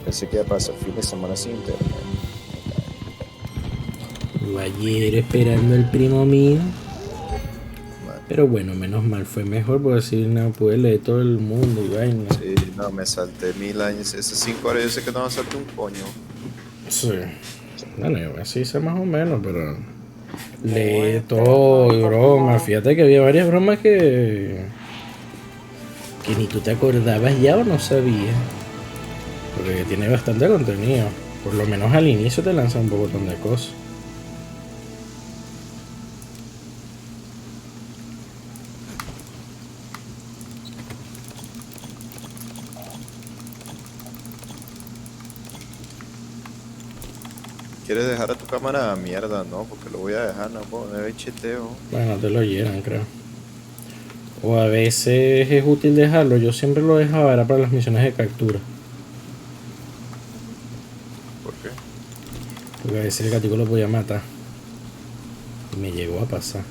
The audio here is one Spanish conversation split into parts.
Pensé que iba a pasar fin de semana sin internet. Yo ayer esperando al primo mío. Man. Pero bueno, menos mal, fue mejor porque así no pude leer todo el mundo y vaina. Sí, no, me salté 1000 años. Esas 5 horas yo sé que no va a saltar un coño. Sí. Bueno, yo así sé más o menos, pero leí todo y bromas. Fíjate que había varias bromas que ni tú te acordabas ya o no sabías. Porque tiene bastante contenido. Por lo menos al inicio te lanza un poco de cosas. ¿Quieres dejar a tu cámara? Mierda, no, porque lo voy a dejar, no puedo poner cheteo. Bueno, te lo llenan, creo. O a veces es útil dejarlo. Yo siempre lo dejaba, era para las misiones de captura. ¿Por qué? Porque a veces el gatico lo podía matar. Y me llegó a pasar.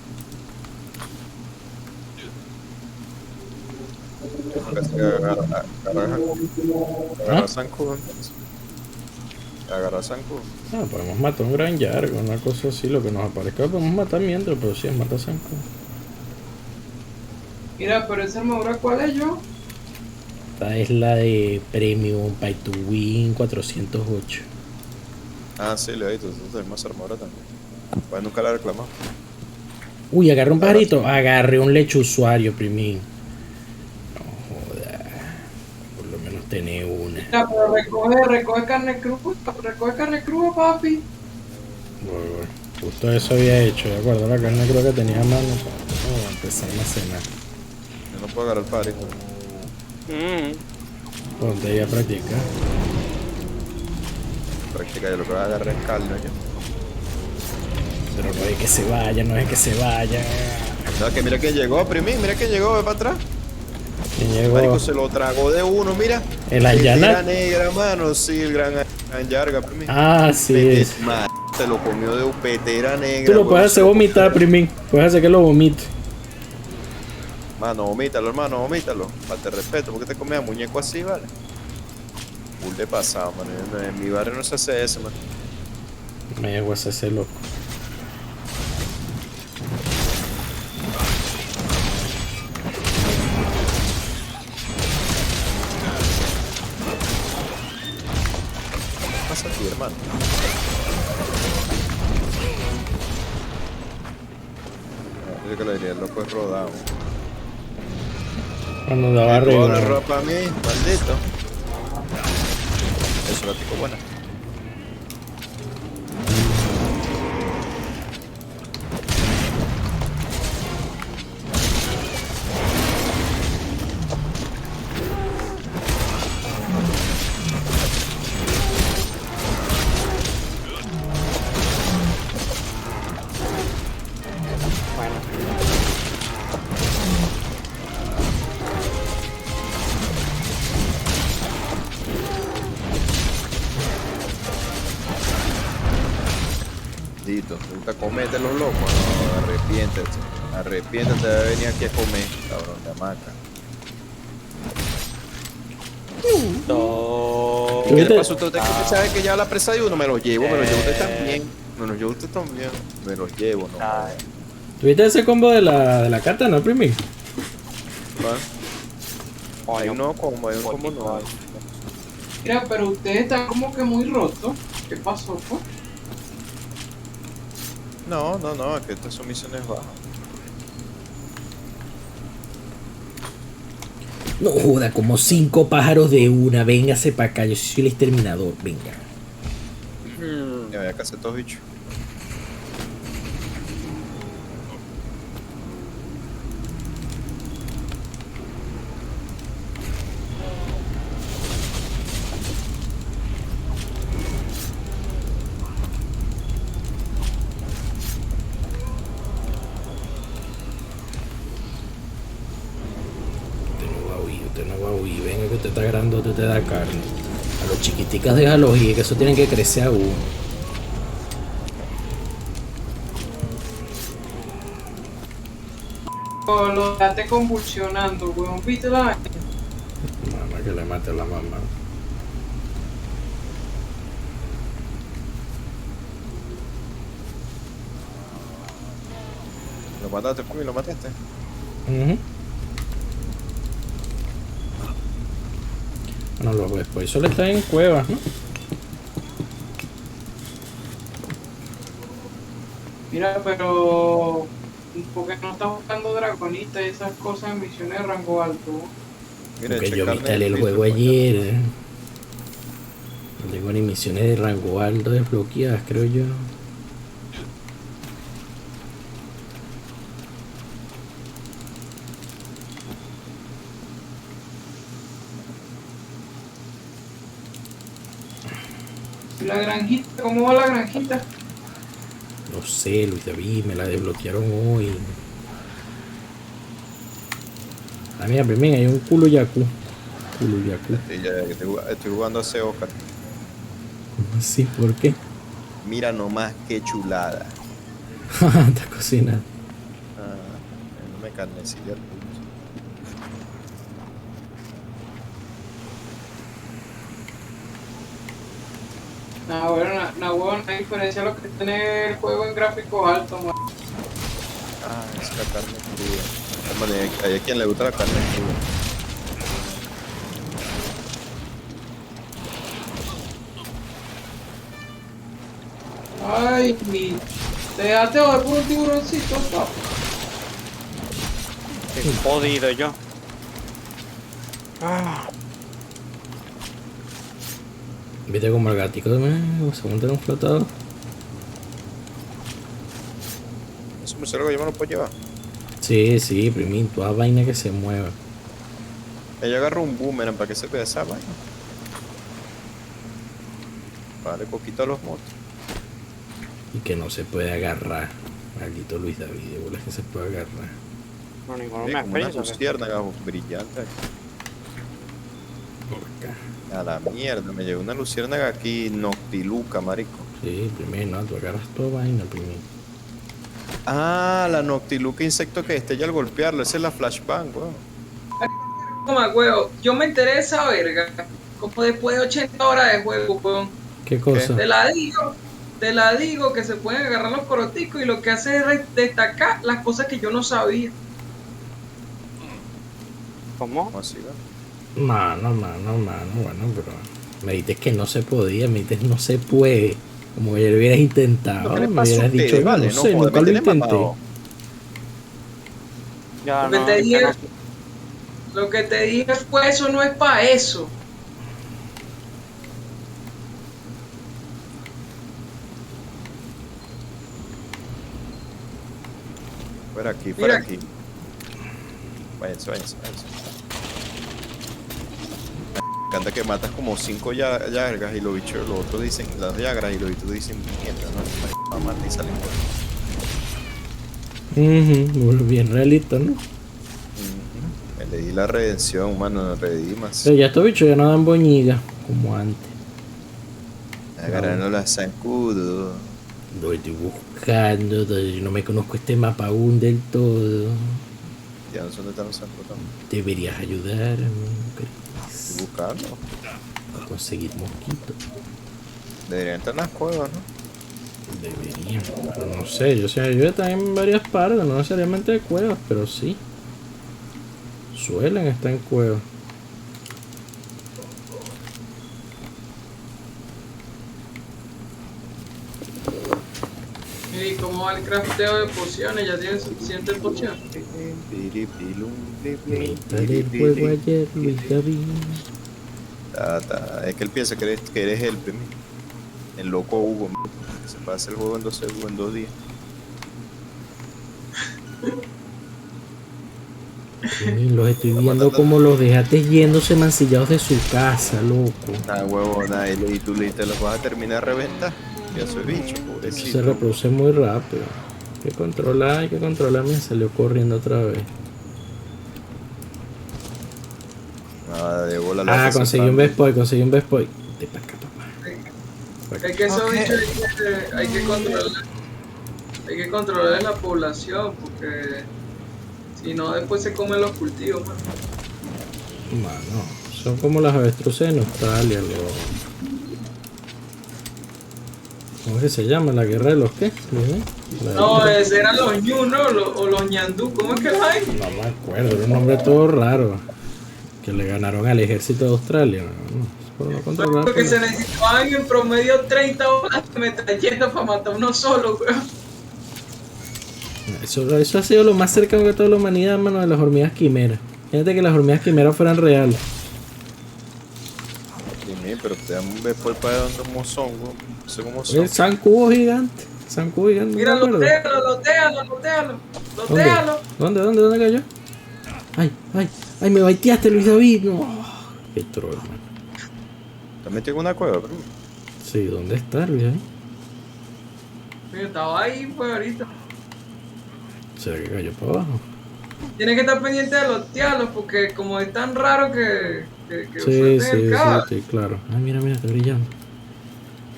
Tengo que hacer ¿Ah? agarrar zancudo entonces. Agarrar zancudo. Ah, podemos matar un gran yargo, una cosa así, lo que nos aparezca lo podemos matar mientras, pero sí es matar zanco. Mira, pero esa armadura, ¿cuál es yo? Esta es la de Premium Pay to Win 408. Ah, sí, Leodito, tú tenemos armadura también. Pues nunca la reclamamos. Uy, agarré un Ahora pajarito. sí. Agarré un lecho usuario, primín. No joda. Por lo menos tener una. Mira, pero recoge carne cruda, papi. Bueno, justo eso había hecho, de acuerdo. La carne creo que tenía a mano para empezar a cenar. Yo no puedo agarrar el pajarito. Ponte ahí a practicar. Práctica, yo lo que voy a agarrar es carne, oye. Pero no es que se vaya, no es que se vaya. No, que mira que llegó, primín, mira que llegó, ve para atrás. ¿Quién llegó? Marico, se lo tragó de uno, mira. ¿El Petera Ayana? negra, mano, sí, el gran Yarga, primín. Ah, sí es. Se lo comió de un petera negra. Tú lo huevón, puedes se hacer lo vomitar, comió. primín. Puedes hacer que lo vomite. Mano, vomítalo, hermano, vomítalo. Falta de respeto, ¿por qué te comías muñeco así, vale? Full de pasado, mano. En mi barrio no se hace eso, mano. Me llegó a hacer ese loco. ¿Qué pasa aquí, hermano? Yo que le diría, el loco es rodado. Cuando daba Tú arriba. hablas ropa a mí, maldito. Eso la pico buena. Maldito, ahorita comete los locos. No, arrepiéntete. Arrepiéntete de venir aquí a comer, cabrón, de hamaca. No. ¿Qué le pasó a usted? ¿Usted sabe que ya la presa de uno me lo llevo? Me lo llevo usted también. Me lo llevo usted también. Me lo llevo, no. Ay, ¿Tuviste ese combo de la carta, no, primín? Hay uno como, hay un como no. Mira, pero usted está como que muy roto. ¿Qué pasó, pues? No, no, no, es que estas son misiones bajas. No joda, como 5 pájaros de una. Véngase para acá, yo soy el exterminador. Venga. Ya voy a cazar estos bichos. Usted no va a huir. Venga que usted está grandote, usted da carne. A los chiquiticas déjalos ir, que eso tienen que crecer a uno. Lo dejaste convulsionando, weón. ¿Viste la vaina? Mamá, que le mate a la mamá. Lo mataste, Pumi, lo mataste. Ujú. Bueno, los después solo están en cuevas, ¿no? Mira, pero... ¿por qué no estás buscando dragonitas y esas cosas en misiones de rango alto? Mira, Porque eché yo me carne instalé de el frito, juego coño. ayer. No tengo ni misiones de rango alto desbloqueadas, creo yo. ¿Y la granjita? ¿Cómo va la granjita? No sé, Luis David, me la desbloquearon hoy. Ah, mira, primero hay un culo yaku. Culo yaku. Estoy jugando a ese Oscar. ¿Cómo así? ¿Por qué? Mira nomás qué chulada. Está cocinando. Ah, no me carnecilla el punto. Nah, bueno, huevón, la diferencia es lo que tiene el juego en gráficos altos, man. Ah, es la carne cruda. Hombre, hay a quien le gusta la carne cruda. Ay, te dejaste joder por un tiburoncito, papá. Qué jodido yo. Ah, ¿Viste como el gatico se monta en un flotador? Eso me sirve que yo me lo puedo llevar. Sí, sí, primín, toda vaina que se mueva. Ella agarró un boomerang para que se vea esa vaina. Vale, coquito a los motos. Y que no se puede agarrar. Maldito Luis David, de bolas que se puede agarrar. no, ninguno Ve me como una experiencia. luciérnaga brillante. Por acá. A la mierda, me llegó una luciérnaga aquí, noctiluca, marico. Sí, primero, no, tú agarras toda vaina, primero. Ah, la noctiluca insecto que estella al golpearlo, esa es la flashbang, weón. Toma, huevo, yo me enteré de esa verga como después de 80 horas de juego, weón. ¿Qué cosa? Te la digo que se pueden agarrar los coroticos y lo que hace es destacar las cosas que yo no sabía. ¿Cómo? ¿Cómo así, weón? Mano, bueno, pero me dices que no se podía, me dices no se puede. Como que ya lo hubieras intentado, ¿Qué le me pasa a hubieras dicho, ustedes, no, vale? no No sé, joder, nunca me lo tienen intenté. mamado. Ya Lo que no, te es que dije- no. Lo que te dije fue eso no es para eso. Fuera aquí, Mira. fuera aquí. Váyanse. Me encanta que matas como 5 llagas y los bichos, los otros dicen, las llagras y los bichos dicen, mierda, no, mamá, y salen por Bien realista, ¿no? Me le di la redención, mano, me redimas. Pero ya estos bichos ya no dan boñiga, como antes. Agarrando las zancudo. Lo estoy buscando, yo no me conozco este mapa aún del todo. Ya no sé dónde están los zancudos. Deberías ayudarme, Estoy Chris, buscando. a conseguir mosquitos. Deberían estar en las cuevas, ¿no? Deberían, pero no sé, yo están en varias partes, no necesariamente de cuevas, pero sí. Suelen estar en cuevas. Y como va el crafteo de pociones, ya tienen suficiente poción. Mitad del juego ayer, Luis David. Es que él piensa que eres él, primo. El loco Hugo, que se pasa el juego en 2 segundos, en 2 días. Sí, los estoy viendo como los dejaste yéndose mancillados de su casa, loco. Nada, huevo, nada, y tú te los vas a terminar de reventar. Ya soy bicho, Se pobrecito. reproduce muy rápido. Hay que controlar, me salió corriendo otra vez. Nada, de bola Ah, conseguí un Best Boy. Vete para acá, papá. Es que esos bichos hay que controlar. Hay que controlar la población porque si no después se comen los cultivos, man. Mano, son como las avestruces de Australia, ¿Cómo es que se llama? ¿La guerra de los qué? ¿Bien? No, ese eran los ñu, ¿no? O los ñandú, ¿cómo es que los hay? No me acuerdo, era un nombre todo raro. Que le ganaron al ejército de Australia. Por no controlar, Porque pero- se necesitaban en promedio 30 horas de metralleta para matar uno solo, weón. Eso ha sido lo más cercano que toda la humanidad, mano, de las hormigas quimeras. Fíjate que las hormigas quimeras fueran reales. Dime, pero te dan un bepo para donde un mozongo. No sé cómo son. El zancudo gigante. Zancudo gigante. Mira, ¿no te acuerdas? lotealo. ¿Dónde? ¿Dónde cayó? Ay, me baiteaste, Luis David. No. Qué troll, man. ¿Te has metido en una cueva, primo? Sí, ¿dónde está Luis David? Mira, estaba ahí, pues ahorita. ¿Será que cayó para abajo? Tienes que estar pendiente de los tialos, porque como es tan raro que Sí, suelten sí, el cable. sí, claro. Ay, mira, está brillando.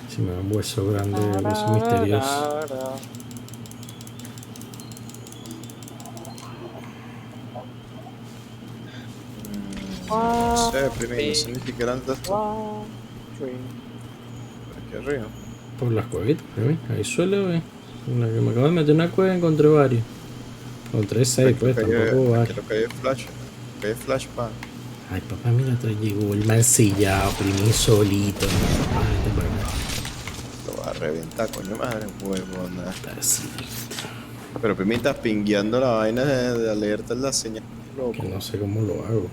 Si me da un hueso grande, hueso misterioso. No sé, primo, no sé ni siquiera dónde está. Por aquí arriba. Por las cuevitas, ¿sí? Ahí suele ver. En la que me acabo de meter una cueva encontré varios. Encontré 6, pues tampoco varios. Creo que hay flash. Que hay flash pan. Ay, papá, mira, llegó el mancillado, primí solito. No, vete para acá. Lo va a reventar, coño madre, huevona. Así, Pero primo, estás pingueando la vaina de alerta en la señal. Loco. que no sé cómo lo hago.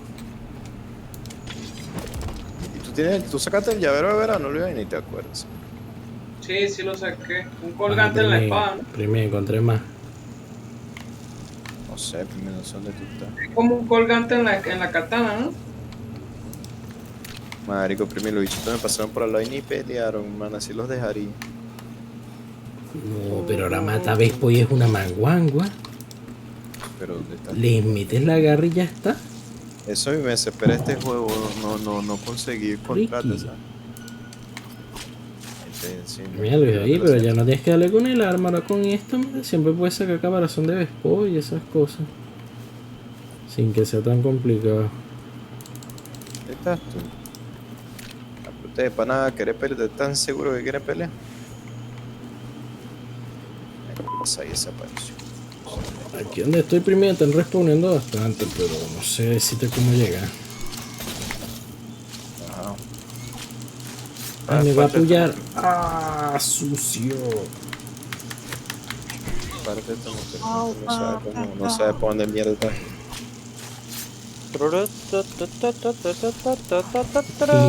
Y tú sacaste el llavero de verano, Luis, y ni te acuerdas. Sí, lo saqué. Un colgante en la espada, ¿no? Primero encontré más. No sé, primo, no sé dónde tú estás. Es como un colgante en la katana, ¿no? Marico, primo, los bichitos me pasaron por al lado y ni pelearon, man, así los dejaría. No, pero ahora mata Vespo y es una manguangua. Pero ¿dónde está? Le metes la garra y ya está. Eso a mí me desespera este juego, no conseguir contratos, Ricky. ¿sabes? Sí, Mira, Luis, ahí, pero ya no tienes que darle con el arma, ahora con esto, mira, siempre puedes sacar caparazón de Vespo y esas cosas. Sin que sea tan complicado. ¿Dónde estás tú? Ustedes para nada, ¿querés pelear? ¿Estás tan seguro que quieres pelear? Ahí desapareció. Aquí donde estoy primero están respondiendo bastante, pero no sé decirte cómo llegar. Ajá. Ay, me va a Parte- apoyar. Ah, sucio. parte de esta mujer, no sabe por dónde mierda está.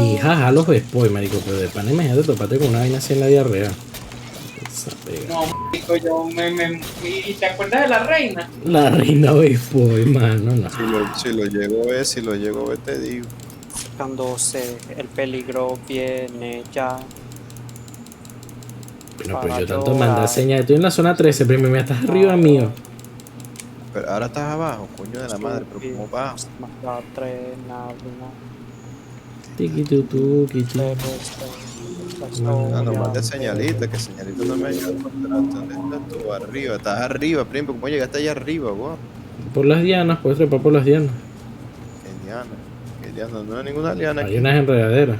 Y jaja, los Vespoy, marico, pero de pan imagínate topate con una vaina así en la diarrea. Esa pega. No, marico, ¿Y te acuerdas de la reina? La reina Vespoy, mano, no. Si lo llego a ver, te digo. Secándose, el peligro viene ya. Bueno, pues yo tanto mandé señas. Estoy en la zona 13, pero me estás arriba mío. Pero ahora estás abajo, coño de la madre, pero ¿cómo bajo? Tiki tutu, kiti. Ah, no, mande señalita, que señalita no me ayuda. ¿Dónde estás tú? Arriba, estás arriba, primo. ¿Cómo llegaste allá arriba, vos? Por las dianas, puedes trepar por las dianas. Que Diana, no hay ninguna liana Hay aquí. unas enredaderas.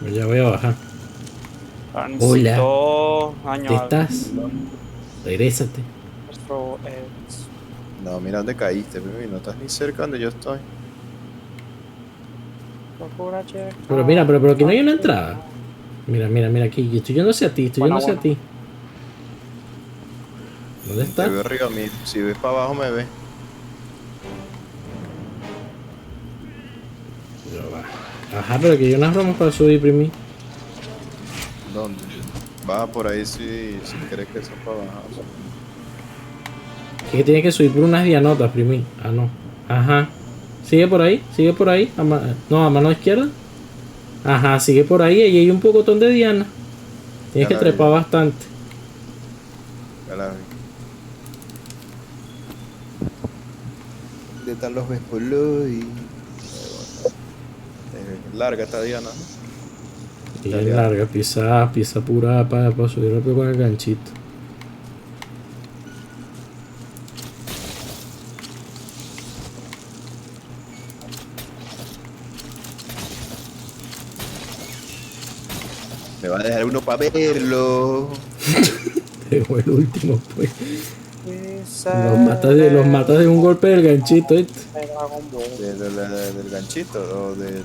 Pero ya voy a bajar. Hola. Años ¿Dónde estás? Regrésate. No, mira dónde caíste, primo, y no estás ni cerca donde yo estoy. Pero mira, pero aquí no hay una entrada. Mira aquí. Yo estoy yendo hacia ti, Bueno. ti. ¿Dónde Te está? veo arriba a mí. Si ves para abajo, me ves. Ya va. Ajá, pero que hay unas bromas para subir, primi. ¿Dónde? Baja por ahí si quieres que eso para abajo. Es que tienes que subir por unas dianotas, primi. Ah, no. Ajá. Sigue por ahí. No, a mano izquierda. Ajá, sigue por ahí. Ahí hay un pocotón de dianas. Tienes Ya que la vi. trepar bastante. Ya la vi. ¿Dónde están los Vespoloy? Larga esta Diana, ¿no? Y Ya, es ya. larga, pieza apurada para subir rápido con el ganchito. Me va a dejar uno para verlo. Dejó el último, pues. Dice Los matas de un golpe del ganchito, ¿viste? Dragon Ball. Del ganchito o del.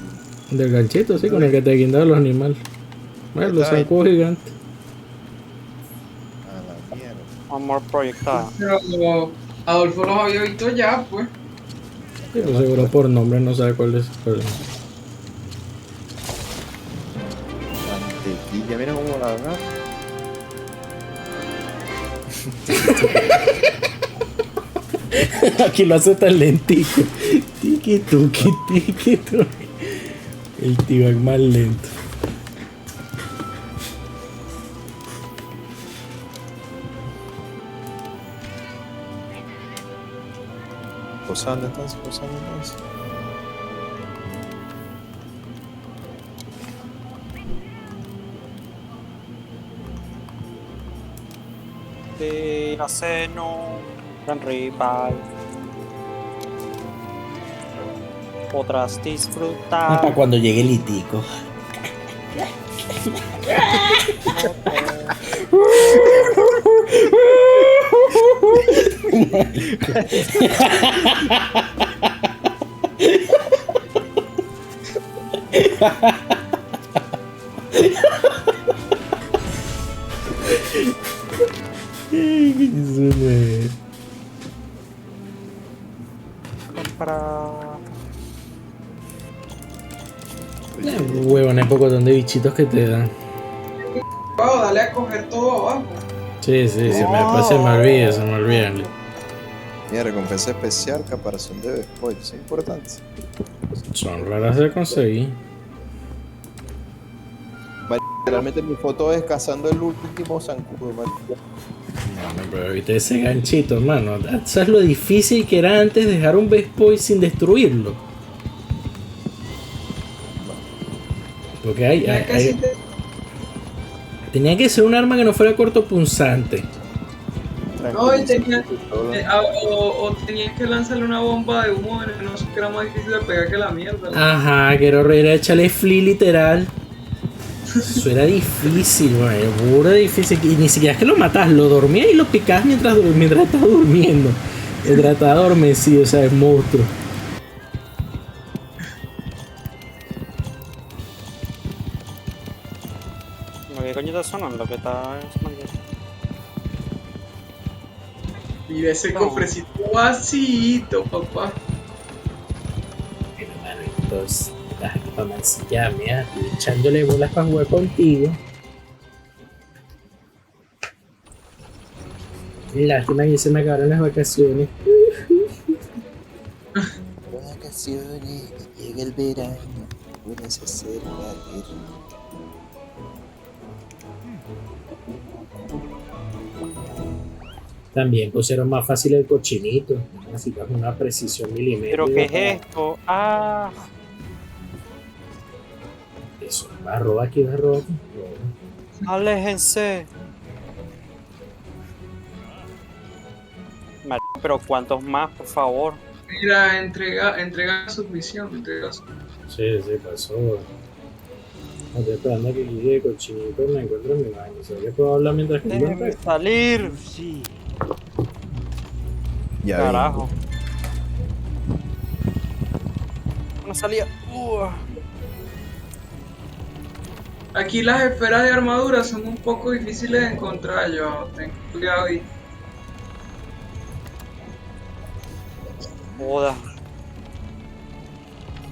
Del ganchito, sí, con el que te guindan los animales. Bueno, los Está ahí. zancudos gigantes. A la mierda. Amor proyectada. Pero Adolfo los había visto ya, pues. Sí, pues seguro por nombre no sabe cuál es. Mantequilla, mira cómo la agarra. Aquí lo hace tan lentico. Tiki tuki, tiki tuki. El tío es más lento. Posando entonces, posando entonces. De la seno, gran rival. Podrás disfrutar. Para cuando llegue el itico. Para... Huevones, pocotón de bichitos que te dan. Wow, dale a coger todo abajo. Sí, se me olvida. Mira, recompensa especial, caparazón de spoiler, es importante. Son raras de conseguir. Literalmente mi foto es cazando el último zancudo, marico. No, pero viste ese ganchito, hermano. ¿Sabes lo difícil que era antes dejar un Best Boy sin destruirlo? Porque Ya casi tenía que ser un arma que no fuera cortopunzante. No, y tenía, o tenías que lanzarle una bomba de humo venenoso que era más difícil de pegar que la mierda. Ajá, que era echarle flea literal. Eso era difícil, man, era difícil. Y ni siquiera es que lo matas, lo dormías y lo picabas mientras estás durmiendo. Mientras estás adormecido, o sea, es monstruo. ¿Qué coño está sonando? Que está sonando. Mira ese cofrecito vacío, papá. Pero, mano, entonces, para mancillarme, echándole bolas para jugar contigo. Lástima que se me acabaron las vacaciones. Vacaciones, llega el verano, uno se acerca a ir. También pusieron más fácil el cochinito. Necesitas una precisión milimétrica. ¿Pero qué es esto? Ah, Eso, barro aquí, barro aquí. aléjense. Pero ¿cuántos más, por favor? Mira, entrega su misión, Sí, pasó. Estoy esperando a que llegue el cochinito y me encuentre en mi baño. ¿Sabes que puedo hablar mientras que Déjenme salir. Ya Carajo. No salía. Aquí las esferas de armadura son un poco difíciles de encontrar, yo ten cuidado ahí. Joda.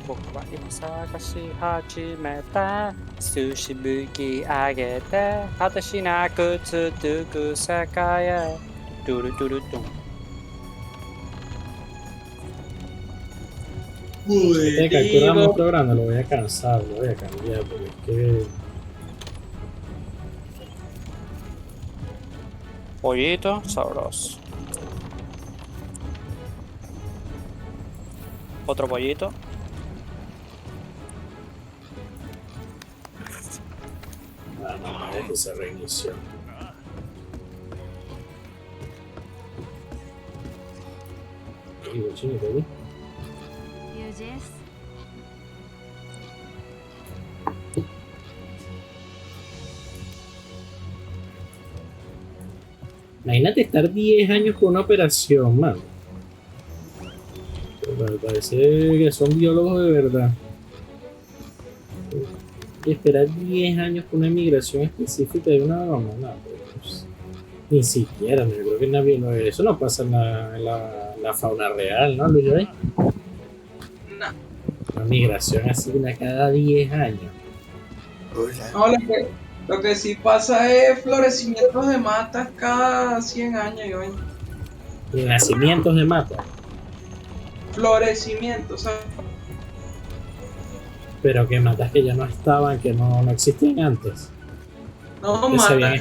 Bokuwa Sakashi Hachi Meta Sushi Buki Agete Hatashi Nakutsu Duku Sakaya Duru duru dum. Este capturamos otro grande, lo voy a cansar, lo voy a cambiar porque es que. Pollito sabroso. Otro pollito. No, que se reinició. Y cochinito aquí. Imagínate estar 10 años con una operación, mano. Pero parece que son biólogos de verdad. Y esperar 10 años con una migración específica de una broma, no, pues, ni siquiera, no, yo creo que nadie lo eso no pasa en la fauna real, ¿no, Luis? ¿Eh? No, Una migración así una cada 10 años. no, lo que sí pasa es florecimientos de matas cada 100 años, yo. Y nacimientos de mata, Florecimientos, o sea, pero que matas que ya no estaban, que no existían antes. no, Que se matas habían-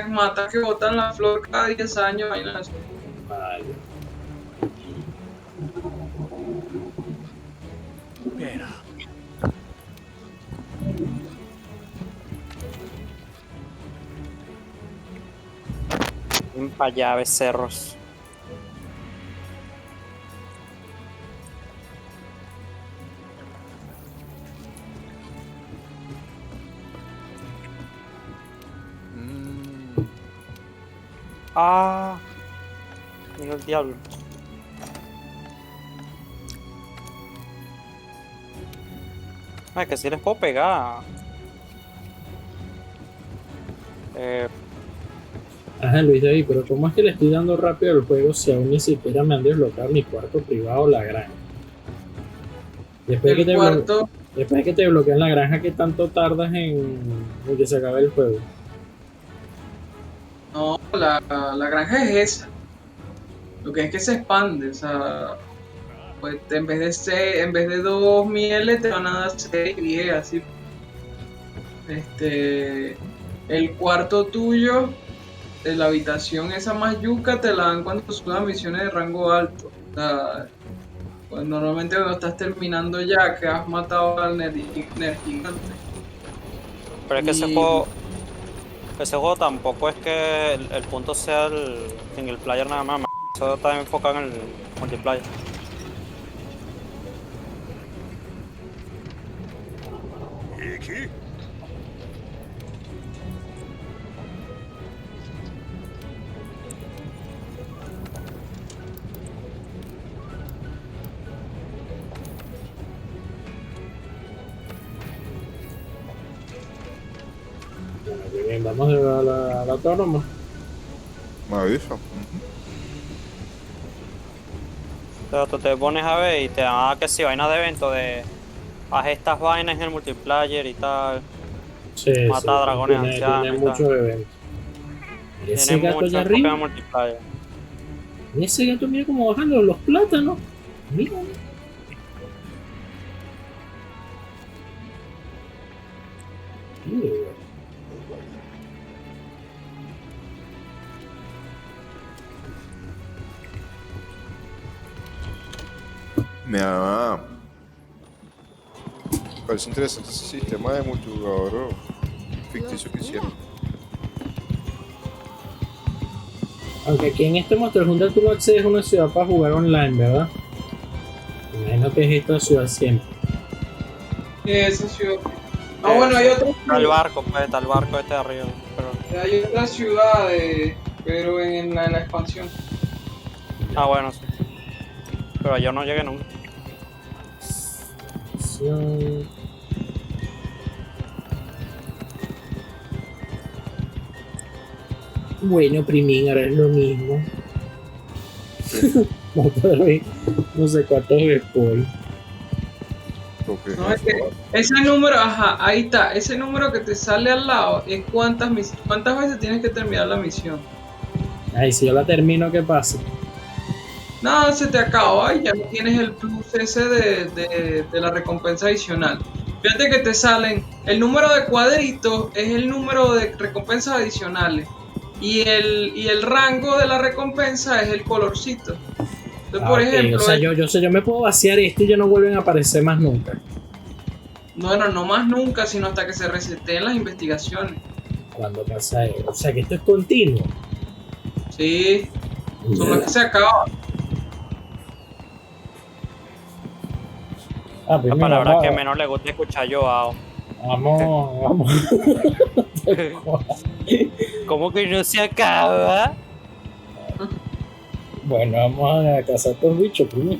que matas que botan la flor cada 10 años, vainas así. Vale. Para allá, becerros. Ah, mira el diablo. Ay, que si les puedo pegar. Ajá, Luis David, pero ¿cómo es que le estoy dando rápido al juego si aún ni siquiera me han desbloqueado mi cuarto privado, la granja? Después de que El cuarto, después de que te bloquean la granja, ¿qué tanto tardas en que se acabe el juego? no, la granja es esa. Lo que es que se expande, o sea, pues en vez de 2 mieles te van a dar 6, 10, así. El cuarto tuyo, de la habitación esa más yuca, te la dan cuando subas misiones de rango alto. O sea, pues normalmente cuando estás terminando ya, que has matado al nerd gigante. pero es que ese juego tampoco es que el punto sea el single player nada más. Eso está enfocado en el multiplayer. Bueno, qué bien, vamos a la autónoma. Me avisa. Pero tú te pones a ver y te dan que si vainas de evento de haz estas vainas en el multiplayer y tal. Sí, Mata dragones ancianos tiene y tal. muchos eventos. Mira ese Tiene gato mucho allá enfoque en el arriba. multiplayer. Mira ese gato, mira cómo bajan los plátanos. Mira. Mira. Parece interesante ese sistema de multijugador ficticio que hicieron. Aunque aquí en este Monster Hunter tú no accedes a una ciudad para jugar online, ¿verdad? Imagino que es esta ciudad siempre. Esa ciudad. Ah, bueno, hay otra Está el barco, pues, está el barco este de arriba. Pero, hay otras ciudades, pero en la expansión. bueno, sí. Pero yo no llegué nunca. Bueno, Primín, ahora es lo mismo. Otra vez, no sé cuántos después. Porque No, es que ese número, ajá, ahí está. Ese número que te sale al lado es cuántas veces tienes que terminar la misión. Ay, si yo la termino, ¿qué pasa? No, se te acabó y ya no tienes el plus ese de la recompensa adicional. Fíjate que te salen, el número de cuadritos es el número de recompensas adicionales y el rango de la recompensa es el colorcito. Entonces, por Ok, ejemplo, o sea, yo me puedo vaciar esto y ya no vuelven a aparecer más nunca. bueno, no más nunca, sino hasta que se reseteen las investigaciones. Cuando pasa eso. O sea, que esto es continuo. Sí, solo que se acaba. Ah, La primero, palabra vamos que a- menos le gusta escuchar yo, Ao. Vamos. ¿Cómo que no se acaba? Bueno, vamos a cazar estos bichos primero.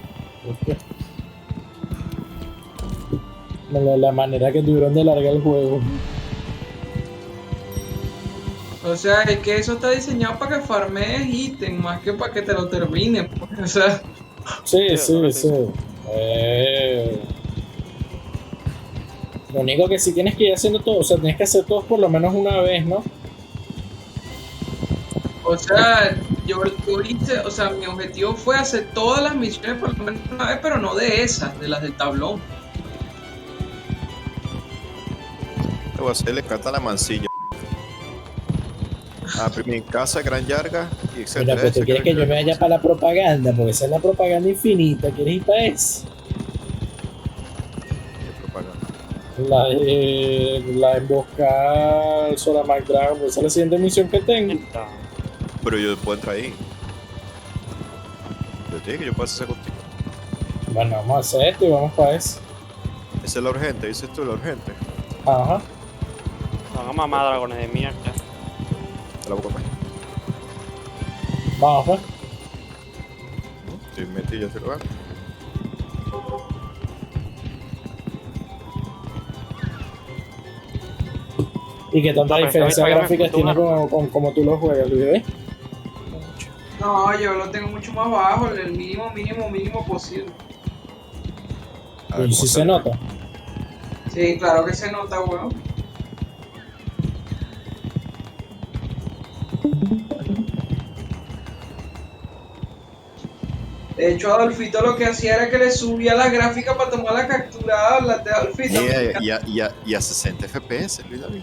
La manera que tuvieron de largar el juego. O sea, es que eso está diseñado para que farmees ítem, más que para que te lo termines. Pues. O sea, Sí. Sí. Lo único que sí tienes que ir haciendo todo, o sea, tienes que hacer todos por lo menos una vez, ¿no? yo hice, o sea, mi objetivo fue hacer todas las misiones por lo menos una vez, pero no de esas, de las del tablón. Te voy a hacer, le canta la mancilla. Primero en casa, Gran Yarga, y etcétera. Mira, pues tú ese quieres que yo Gran me Yarga. vaya para la propaganda, porque esa es la propaganda infinita. ¿Quieres ir para eso? Qué propaganda. La emboscada al Solar Dragon, pues esa es la siguiente misión que tengo. Pero yo puedo entrar ahí. Yo te digo que yo puedo hacer contigo. Bueno, vamos a hacer esto y vamos para eso. Esa es la urgente, dices tú, la urgente. Ajá. Van a mamar dragones de mierda. Te la boca para allá. Vamos, pues. Estoy metido en ese lugar. ¿Y qué tanta No, pero diferencia ahorita gráficas me tiene faltó con como tú lo juegas, Luis? ¿Ves? No, yo lo tengo mucho más bajo, el mínimo posible. A ver Y cómo si sale. se nota. Sí, claro que se nota, weón. De hecho, Adolfito lo que hacía era que le subía la gráfica para tomar la captura la de Adolfito. Y a 60 FPS, Luis David.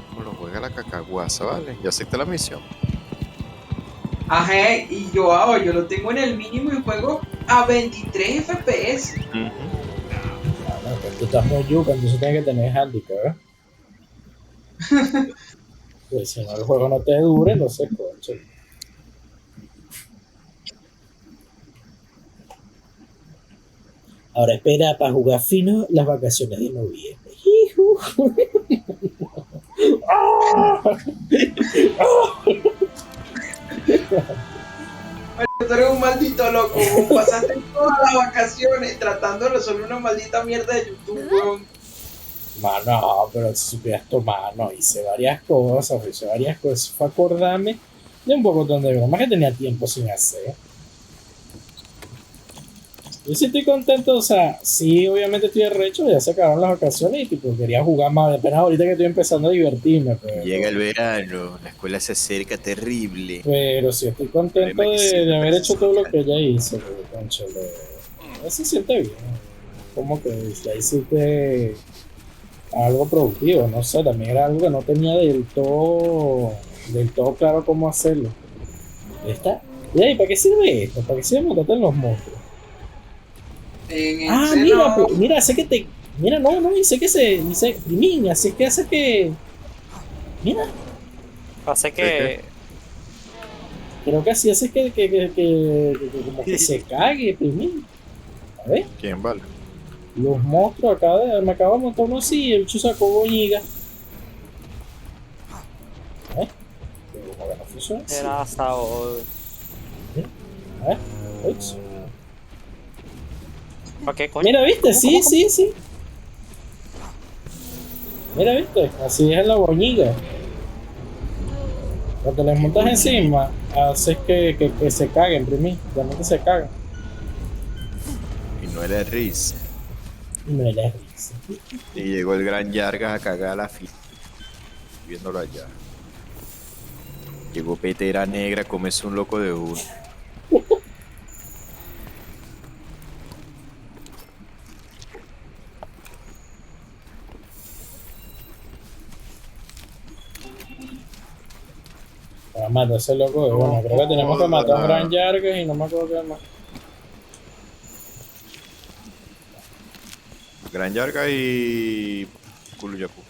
Como lo juega la cacaguasa, ¿vale? Ya acepté la misión. Ajá, y yo lo tengo en el mínimo y juego a 23 FPS. Bueno, pues tú estás muy yuca, entonces tienes que tener handicap, ¿eh? Pues si no el juego no te dure, entonces, concho. Ahora espera para jugar fino las vacaciones de noviembre. ¡Ijú! Tú eres un maldito loco, weón. Pasaste todas las vacaciones tratando de resolver una maldita mierda de YouTube, weón. Mano, pero si supieras tomar, no, hice varias cosas. Fue acordarme de un poco de bromas que tenía tiempo sin hacer. Yo sí estoy contento, o sea, sí, obviamente estoy arrecho, ya se acabaron las vacaciones y tipo, quería jugar más, apenas ahorita que estoy empezando a divertirme, Llega el verano, la escuela se acerca terrible. pero sí estoy contento Problema que sí, de haber me hecho parece todo lo genial. que ya hice, porque, cónchale, se siente bien, como que ya hiciste algo productivo, no sé, también era algo que no tenía del todo claro cómo hacerlo. ¿Y para qué sirve esto? ¿Para qué sirve montarte en los monstruos? En Ah, ese mira, no. pues, mira, sé que te. Mira, no, dice que dice, mira, así es que hace que. Mira, Hace que. creo que así hace que como que se cague, primín. A ver, ¿Quién vale? los monstruos me acabo de montar uno así y el bicho sacó boñiga. A ver, pero como que no funciona así. Era asado. A ver, ups. ¿Para qué coño? Mira, viste, ¿Cómo? sí. Mira, viste, así es en la boñiga. Cuando les montas encima, haces que se caguen, primí, realmente se cagan. Y no era risa. Y me da risa. Y llegó el gran Yargas a cagar a la fila. Viéndolo allá. Llegó Petera Negra, comerse un loco de uno. Para matar a ese loco de bueno, creo que tenemos que matar a un gran Yargas y no me acuerdo qué más. Gran Yarga y Kuluyaku.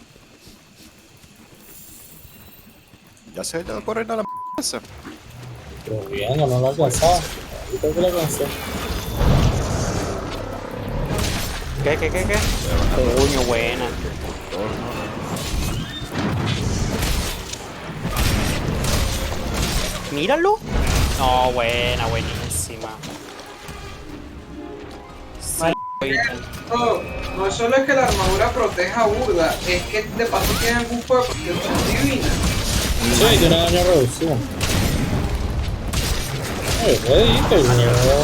Ya se va corriendo a la mesa. Pero bien, no lo alcanzaba. Ahorita que lo alcancé. ¿Qué? Coño, buena. Míralo. No, buenísima. Sí, No, no solo es que la armadura proteja burda, es que de paso tiene el buffo de protección divina. Sí, tiene daño reducido.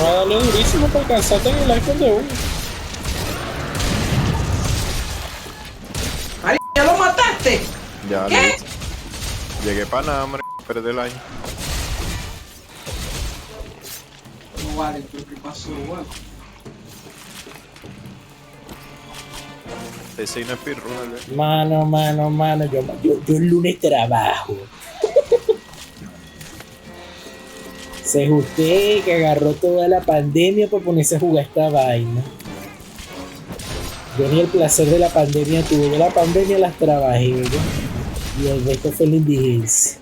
Va a darle durísimo para alcanzarte en el iPhone de uno. ¡Ay, ya lo mataste! Ya, ¿Qué? listo. Llegué para nada, hombre. Perdí el año. No vale, pero ¿qué pasó, weón? Ese no es speedrun, Mano, yo el lunes trabajo. Se usted que agarró toda la pandemia para ponerse a jugar esta vaina. Yo ni el placer de la pandemia tuve. Yo la pandemia las trabajé, ¿no? Y el resto fue la indigencia.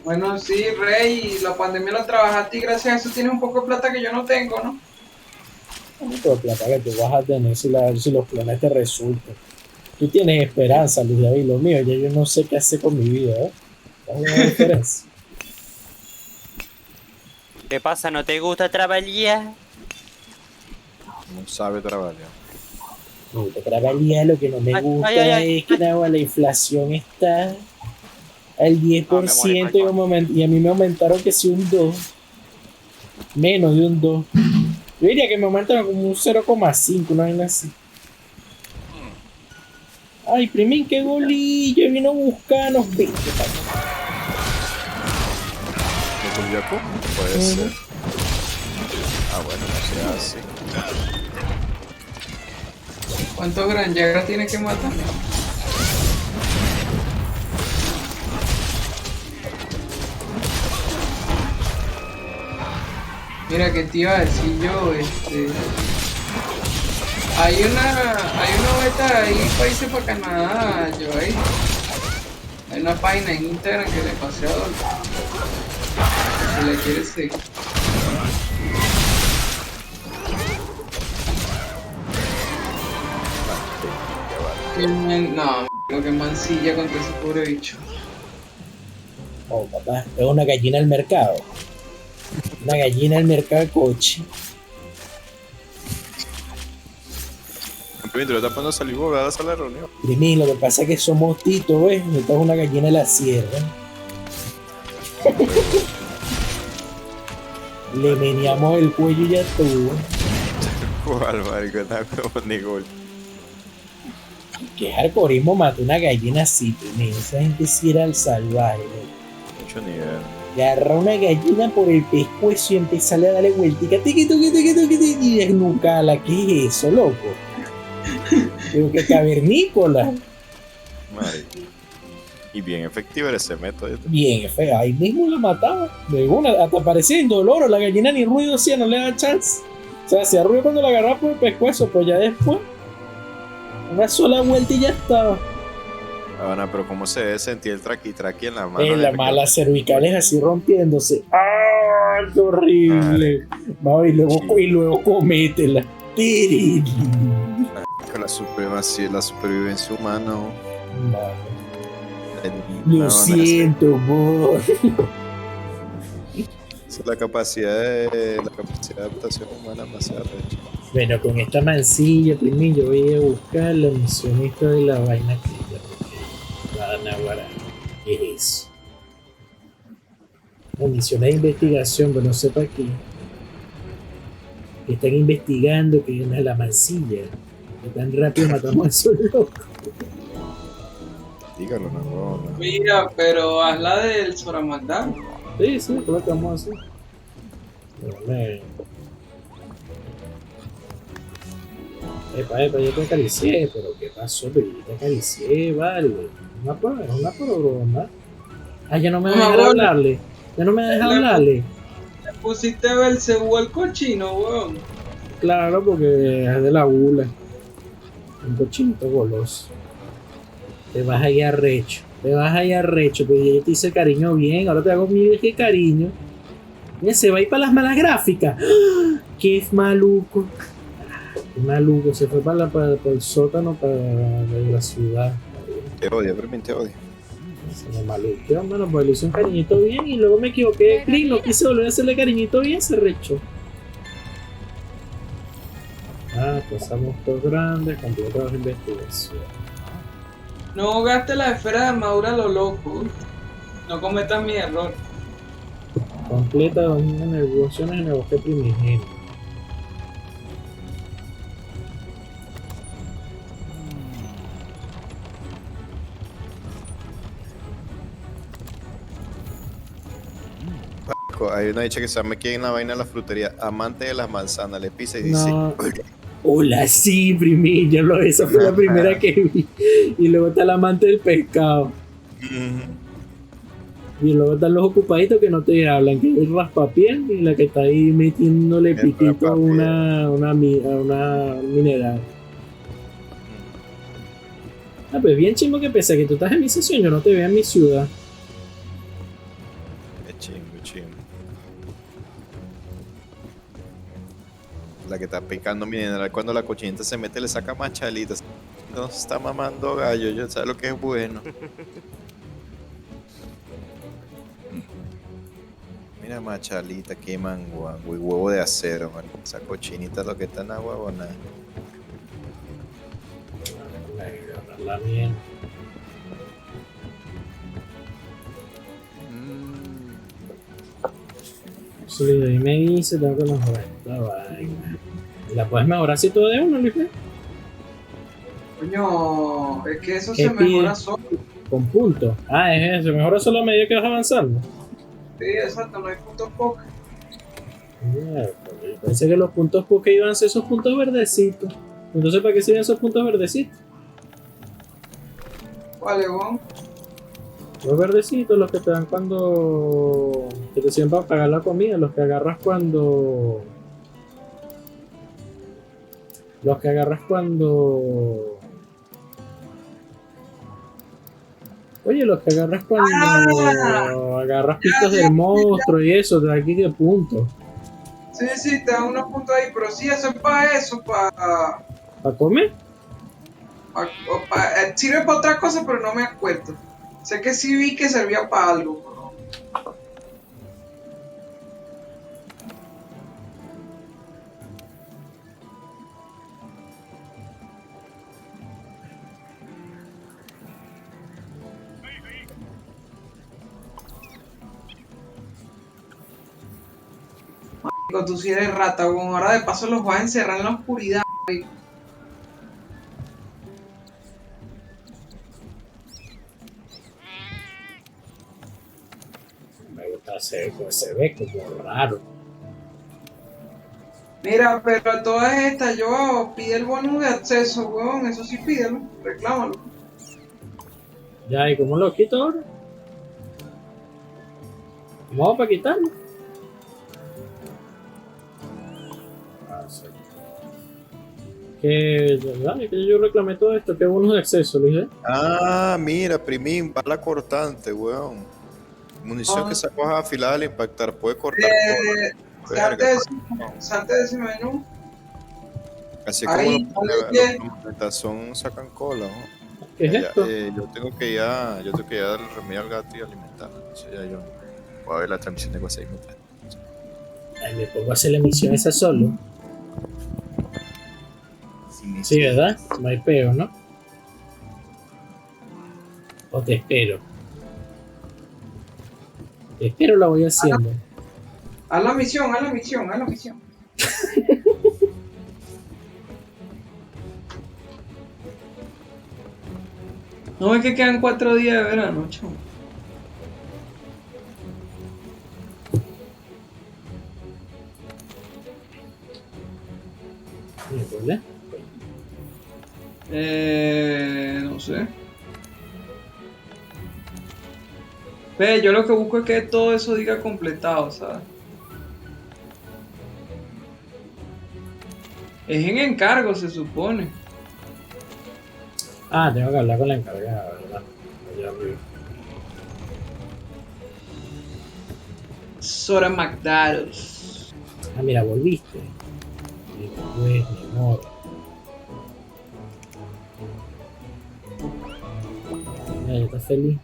Bueno, sí, Rey, la pandemia la trabajaste y gracias a eso tienes un poco de plata que yo no tengo, ¿no? Mucho plata que tú vas a tener si los planes te resultan. Tú tienes esperanza, Luis David, lo mío, ya yo no sé qué hacer con mi vida, ¿eh? ¿Estás viendo la diferencia? ¿Qué pasa? ¿No te gusta trabajar? No sabe trabajar. Me gusta trabajar, lo que no me gusta es que la inflación está al 10% y a mí me aumentaron que si un 2, menos de un 2. Yo diría que me aumentaron como un 0,5, una vaina así. Ay, primín, qué golillo, vino a buscarnos. Vete, ¿No con Yaku? Puede ser. Ah, bueno, no sea así. ¿Cuántos Gran Yagra tiene que matar? Mira, que te iba a decir yo, hay una beta ahí, países para Canadá, yo ahí. Hay una página en Instagram que le pasé a Adolfo. Si la quieres seguir. No, lo que mancilla contra ese pobre bicho. Oh, papá, es una gallina al mercado. Una gallina al mercado de coche. Te lo está poniendo a salir vos, a la sala de reunión. Primín, lo que pasa es que somos titos, ¿ves? Esta es una gallina de la sierra. Le meneamos el cuello y ya estuvo. ¿Cuál, marico? Está como ni gol. Que hardcoreismo mató una gallina así, primín. Esa gente sí era el salvaje, ¿no? Mucho nivel. Agarra una gallina por el pescuezo y empezarle a darle vueltica y desnucala. ¿Qué es eso, loco? Creo que cavernícola. Marico. Y bien efectivo era ese método. Bien, feo. Ahí mismo la mataba. De una, hasta parecía indoloro. La gallina ni ruido hacía, no le daba chance. O sea, hacía ruido cuando la agarraba por el pescuezo, pero ya después, una sola vuelta y ya estaba. Ahora, pero ¿cómo se debe sentir el traqui en la mano? En la mala cervicales así rompiéndose. ¡Ah! ¡Qué horrible! Va, y luego cométela. Con la supremacía, la supervivencia humana. Lo siento, vos. Esa es la capacidad de adaptación humana más arrecha. Bueno, con esta mancilla, primero yo voy a buscar la misión esta de la vaina que ¿qué es eso? Una misión de investigación, pero no sé para qué. Que están investigando que es la mancilla. Que tan rápido matamos a esos locos. Dígalo, no. Mira, pero haz la del Soramandán. Sí, es lo que vamos a hacer. Epa, yo te acaricié, pero ¿qué pasó? Pero yo te acaricié, vale. Una broma. Ah, ya no me deja hablarle. Ya no me deja hablarle. Le pusiste a Belcebú al cochino, weón. Claro, porque es de la bula. Un cochinito goloso. Te vas a ir arrecho, pero yo te hice cariño bien, ahora te hago mi viejo cariño. Mira, se va a ir para las malas gráficas. ¡Ah! ¡Qué maluco! Qué maluco, se fue para el sótano para la ciudad. Te odio, Fermín, te odio. Se me maluqueó, mano, pues le hice un cariñito bien y luego me equivoqué de clic, no quise volver a hacerle cariñito bien, se rechó. Pasamos por grandes, completamos investigación. No gastes la esfera de armadura a lo loco. No cometas mi error. Completa domina negociaciones en el bosque primigenio. Hay una dicha que se llama aquí en la vaina de la frutería, amante de las manzanas, le pisa y dice, No. Hola, sí, primilla, esa fue la primera que vi. Y luego está el amante del pescado. Y luego están los ocupaditos que no te hablan, que es el raspapiés y la que está ahí metiéndole El piquito a raspapiés. una mineral. Pues bien chimbo que pese a que tú estás en mi sesión, yo no te veo en mi ciudad. Es chimbo, chimbo. La que está picando mineral cuando la cochinita se mete le saca más chalitas. No está mamando gallo, yo sé lo que es bueno. Mira machalita, qué manguango y huevo de acero, man. Esa cochinita lo que está en agua o nada. La mía. Sólido y me dice, tengo que mejorar esta vaina. ¿La puedes mejorar si todo de uno, Luis? Coño, es que eso ¿Qué se pide? mejora solo. Con puntos. Es eso, mejora solo a medida que vas avanzando. Sí, exacto, no hay puntos pocos. Yo pensé que los puntos Poké iban a ser esos puntos verdecitos. Entonces, ¿para qué sirven esos puntos verdecitos? Vale, bon. Los verdecitos, los que te dan cuando. Que te sirven para pagar la comida, los que agarras cuando. Los que agarras cuando. Oye, los que agarras cuando agarras pistas del monstruo y eso, te da aquí de puntos. Sí, te dan unos puntos ahí, pero sí, eso es para eso, para... ¿Para comer? Sirve para otra cosa, pero no me acuerdo. Sé que sí vi que servía para algo. Marico, tú sí eres rata, weón. Ahora de paso los vas a encerrar en la oscuridad. Wey. Me gusta se ve como raro. Mira, pero a todas estas, yo pide el bonus de acceso, weón. Eso sí pídelo, reclámalo. Ya, ¿y cómo lo quito ahora? ¿Cómo hago para quitarlo? Sí. Que yo reclamé todo esto, que bonus de acceso, Luis. Ah, mira, primín, bala cortante, weón. Munición que sacó afilada al impactar, puede cortar Salte de ese menú. Así Ahí, como oye. los metazón sacan cola, ¿no? ¿Qué es esto? Yo tengo que ir a darle remedio al gato y alimentarlo. Entonces ya yo voy a ver la transmisión de WhatsApp. Ay, me pongo a hacer la misión esa solo. Sí, ¿verdad? No hay peo, ¿no? O te espero. Te espero, la voy haciendo. Haz la misión, haz la misión, haz la misión. No es que quedan 4 días de verano, chamo. ¿Verdad? No sé. Ve, yo lo que busco es que todo eso diga completado, ¿sabes? Es en encargo, se supone. Tengo que hablar con la encargada, ¿verdad? Ya arriba. Sora McDonald's. Mira, volviste. Y pues, mi amor. está feliz.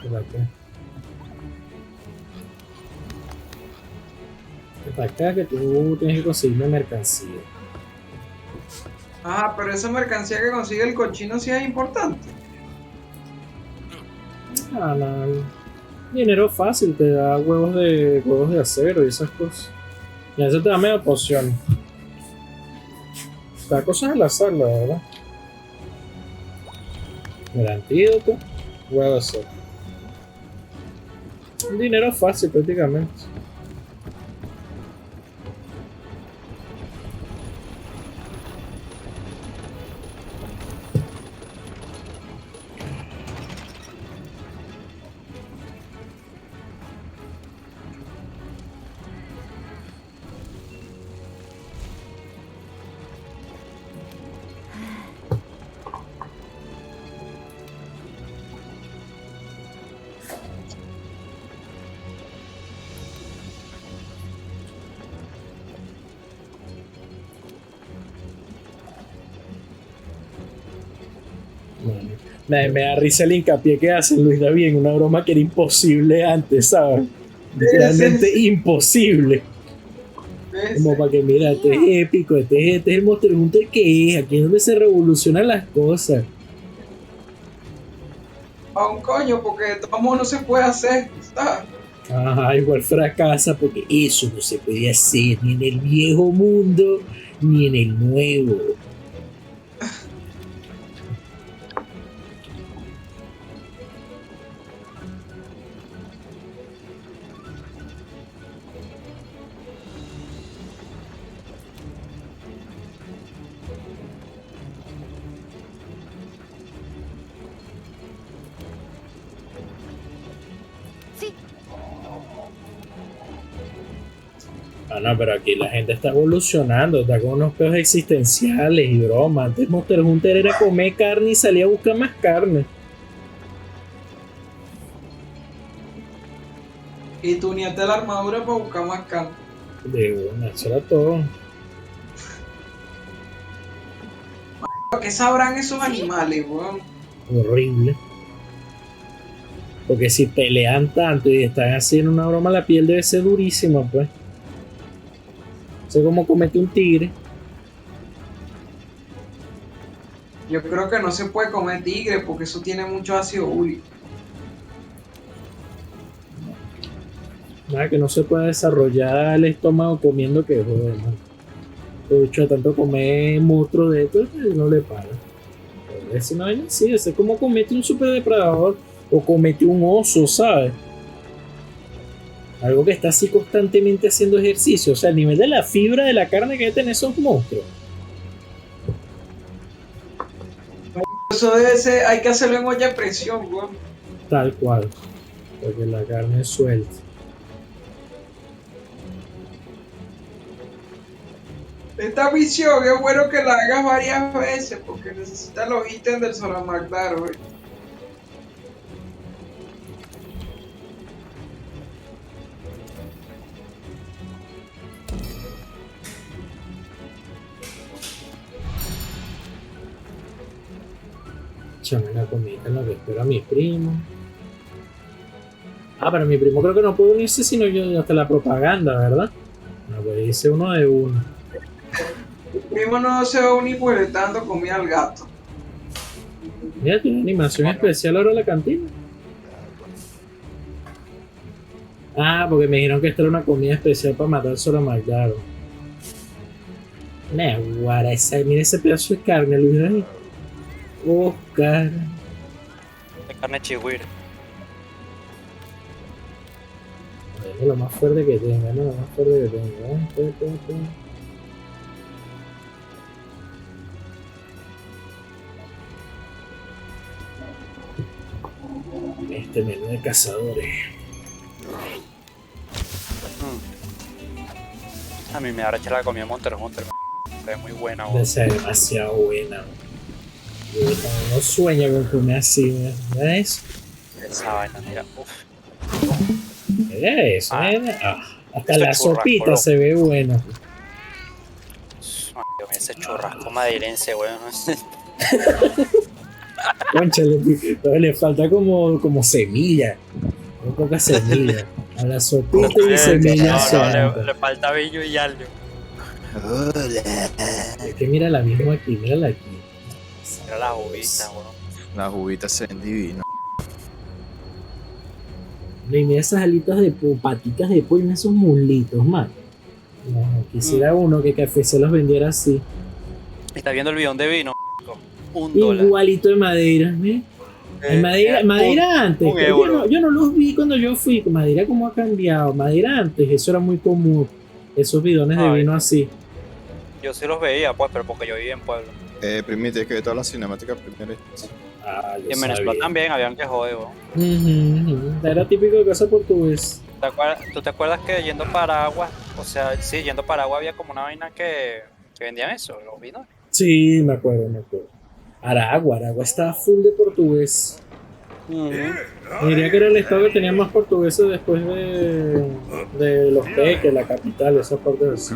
Por acá. Para acá que tú tienes que conseguirme mercancía. Ah, pero esa mercancía que consigue el cochino sí es importante. Ah, no. Dinero fácil, te da huevos de acero y esas cosas. Y a veces te da medio poción. Te da cosas al azar, la verdad. El antídoto, huevo de acero. Un dinero fácil prácticamente. Me da risa el hincapié que hacen Luis David en una broma que era imposible antes, ¿sabes? Realmente imposible. Como para que mira, este es épico, este es el Monster Hunter que es, aquí es donde se revolucionan las cosas. A un coño, porque de todos modos no se puede hacer, ¿sabes? Ajá, igual fracasa porque eso no se puede hacer ni en el viejo mundo ni en el nuevo. Ah, no, pero aquí la gente está evolucionando, está con unos peos existenciales y bromas. Antes Monster Hunter era comer carne y salía a buscar más carne. Y tú tuneaste la armadura para buscar más carne. De una, eso era todo. ¿Qué sabrán esos animales, weón? Horrible. Porque si pelean tanto y están haciendo una broma, la piel debe ser durísima, pues. Sé cómo comete un tigre. Yo creo que no se puede comer tigre porque eso tiene mucho ácido úrico. Nada, que no se puede desarrollar el estómago comiendo que joder, man. De hecho, de tanto comer monstruos de estos, no le para. Es una vaina así, es como comete un superdepredador o comete un oso, ¿sabes? Algo que está así constantemente haciendo ejercicio. O sea, el nivel de la fibra de la carne que deben tener esos monstruos. Eso debe ser, hay que hacerlo en olla de presión, weón. Tal cual. Porque la carne es suelta. Esta misión es bueno que la hagas varias veces porque necesitas los ítems del Soramagdar, güey. Échame la comida en lo que espero a mi primo. Ah, pero mi primo creo que no puede unirse sino yo hasta la propaganda, ¿verdad? No, pues hice uno de uno. El primo no se va a unir porque le está dando comida al gato. Mira, tiene animación especial ahora en la cantina. Ah, porque me dijeron que esta era una comida especial para matar solo a Magdaro. Nah, guara, mira ese pedazo de carne, Luis Dani. Oscar. De carne chihuire. Es lo más fuerte que tenga, ¿no? Lo más fuerte que tenga. Este menú de cazadores. A mí me da recha la comida de Monster Hunter. Se ve muy buena, Debe ser demasiado buena. Uno sueña con comer así, ¿verdad? Eso. esa vaina, mira. Uf. Mira eso, mira. Hasta Ese la churrasco, sopita loco. se ve buena. Ese churrasco madrilense, weón. Cónchale, le falta como semilla. Un poca semilla. A la sopita y semilla No, santa. le falta billo y algo. Es que mira la misma aquí, mírala aquí. Era la uvita, weón. Las uvitas se ven divinas. Y mira esas alitas de paticas de pollo, esos muslitos, man. No, quisiera uno que Café se los vendiera así. Está viendo el bidón de vino, $1. Igualito de Madeira, ¿eh? En Madeira antes, un yo euro. no los vi cuando yo fui. Madeira cómo ha cambiado. Madeira antes, eso era muy común. Esos bidones de Ay. vino así. Yo sí los veía, pues, pero porque yo vivía en Puebla. Primite, es que todas las cinemáticas primero. Ah, yo Y en Venezuela sabía. también habían que joder, weón. Era típico de casa portugués. ¿Tú te acuerdas que yendo para Agua, o sea, sí, yendo para Agua había como una vaina que vendían eso, los vinos? Sí, me acuerdo. Aragua estaba full de portugués. Diría que era el estado que tenía más portugueses después de Los Peques, la capital, esas partes así.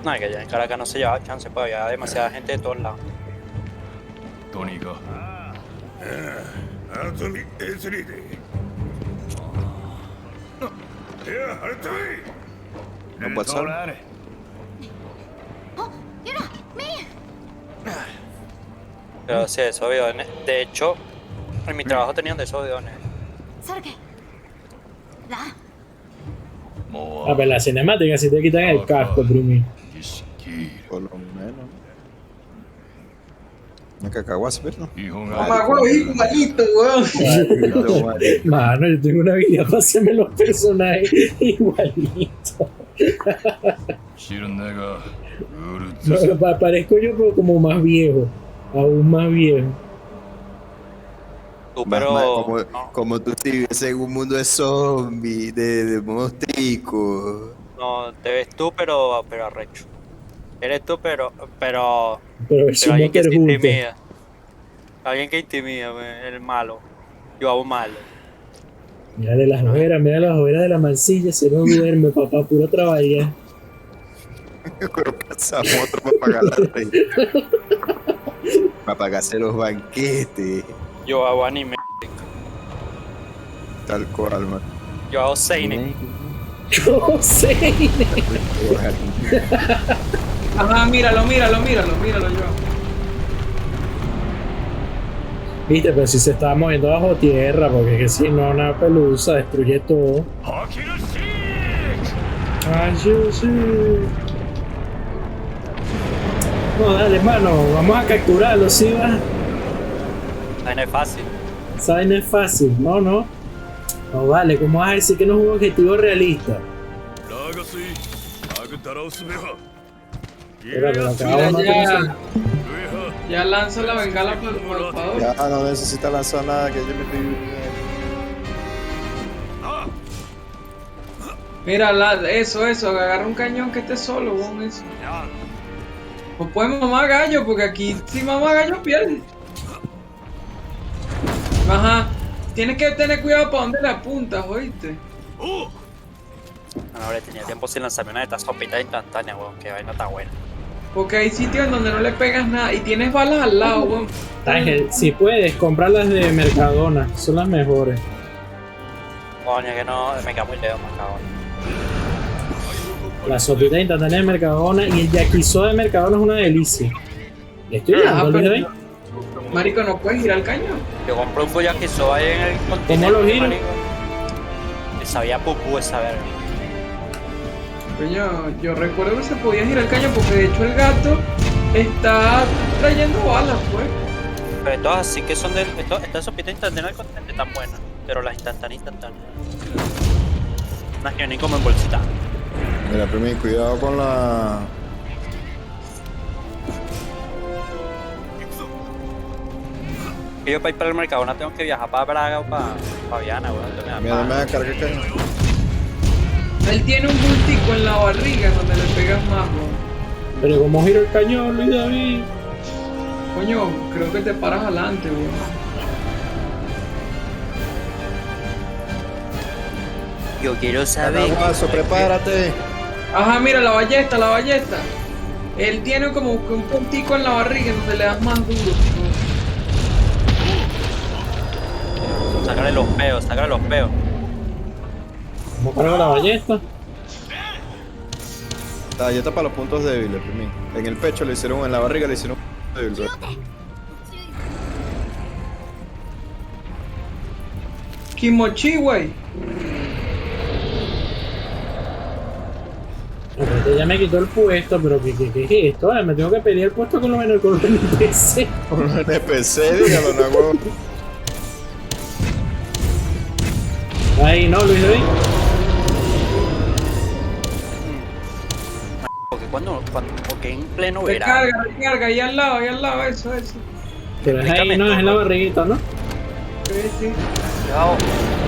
No, es que ya en Caracas no se llevaba chance, pues había demasiada gente de todos lados. No puede ser. Pero sí, esos bidones. De hecho, en mi trabajo tenían de esos bidones. A ver, la cinemática si te quitan el casco, primi. Por lo menos. Una cacahuasi, ¿verdad? Mamá, huevo, igualito, weón. Mano, yo tengo una habilidad para hacerme los personajes igualitos. Parezco yo pero como más viejo. Aún más viejo. Tú, pero. No, Como tú vives en un mundo de zombies, de monstruos. no, te ves tú, pero arrecho. Eres tú, pero Pero es Pero un alguien que se junto. intimida. Alguien que intimida, el malo. Yo hago malo. Mira las ojeras de la mancilla, se no duerme, papá, puro trabajar. Pero pasamos otro para pagar la renta. Para pagarse los banquetes. Yo hago anime. Tal cual, man. Yo hago seinen. Yo sé. Ajá, míralo, yo. Viste, pero si se estaba moviendo bajo tierra, porque es que si no, una pelusa destruye todo. Ay, sí. No, dale, mano, vamos a capturarlo, ¿sí va? Ahí no es fácil. ¿Saben? No es fácil, no. No vale, ¿cómo vas a decir que no es un objetivo realista? Espérate, lo acabamos de Mira, ya lanzo la bengala por el favor. Ya no necesita lanzar nada, que yo me estoy viviendo. Mira, eso, agarra un cañón que esté solo, weón, eso. No puedes mamar gallo, porque aquí si mamá gallo pierde. Ajá, tienes que tener cuidado para dónde le apuntas, ¿oíste? No, hombre, tenía tiempo sin lanzarme una de estas sopitas instantáneas, weón. Que vaina está buena. Porque hay sitios en donde no le pegas nada y tienes balas al lado, weón. Ángel, si puedes, comprarlas de Mercadona, son las mejores. Coño, que no, me queda muy lejos, Mercadona. La sopita instantánea de Mercadona y el yakisoba de Mercadona es una delicia. Le estoy dando, pero- Luis, Marico, no puedes girar el cañón. Yo compré un yakisoba ahí en el continente. lo giro? marico. Me sabía pupú esa verga. Coño, yo recuerdo que se podía girar el cañón porque de hecho el gato está trayendo balas, pues. Pero estos así que son de. Estas sopitas instantáneas del continente están buenas. Pero las instantáneas. Unas que ni como en bolsita. Mira, primero, cuidado con la. Que yo para ir para el Mercadona tengo que viajar para Braga o para Viana, weón. Entonces me da Mira, paja. me carga el cañón. Él tiene un bultico en la barriga donde le pegas más, weón. Pero como giro el cañón, Luis David. Coño, creo que te paras adelante, weón. Yo quiero saber. Cacahuazo, prepárate. Ajá, mira, la ballesta. Él tiene como que un puntico en la barriga en donde le das más duro. Sácale los peos, sácale los peos. ¿Cómo cargo la ballesta? La galleta para los puntos débiles, Primín. En el pecho le hicieron, en la barriga le hicieron un punto débil. Kimochi, güey. Este ya me quitó el puesto, pero ¿qué es esto? Me tengo que pedir el puesto con los NPC. Con los NPC, dígalo, no huevo. Ahí, ¿no, Luis David? Porque en pleno Recarga, verano. recarga, ahí al lado, eso. Pero es ahí, Explícame no, es en la todo. barriguita, ¿no? Sí.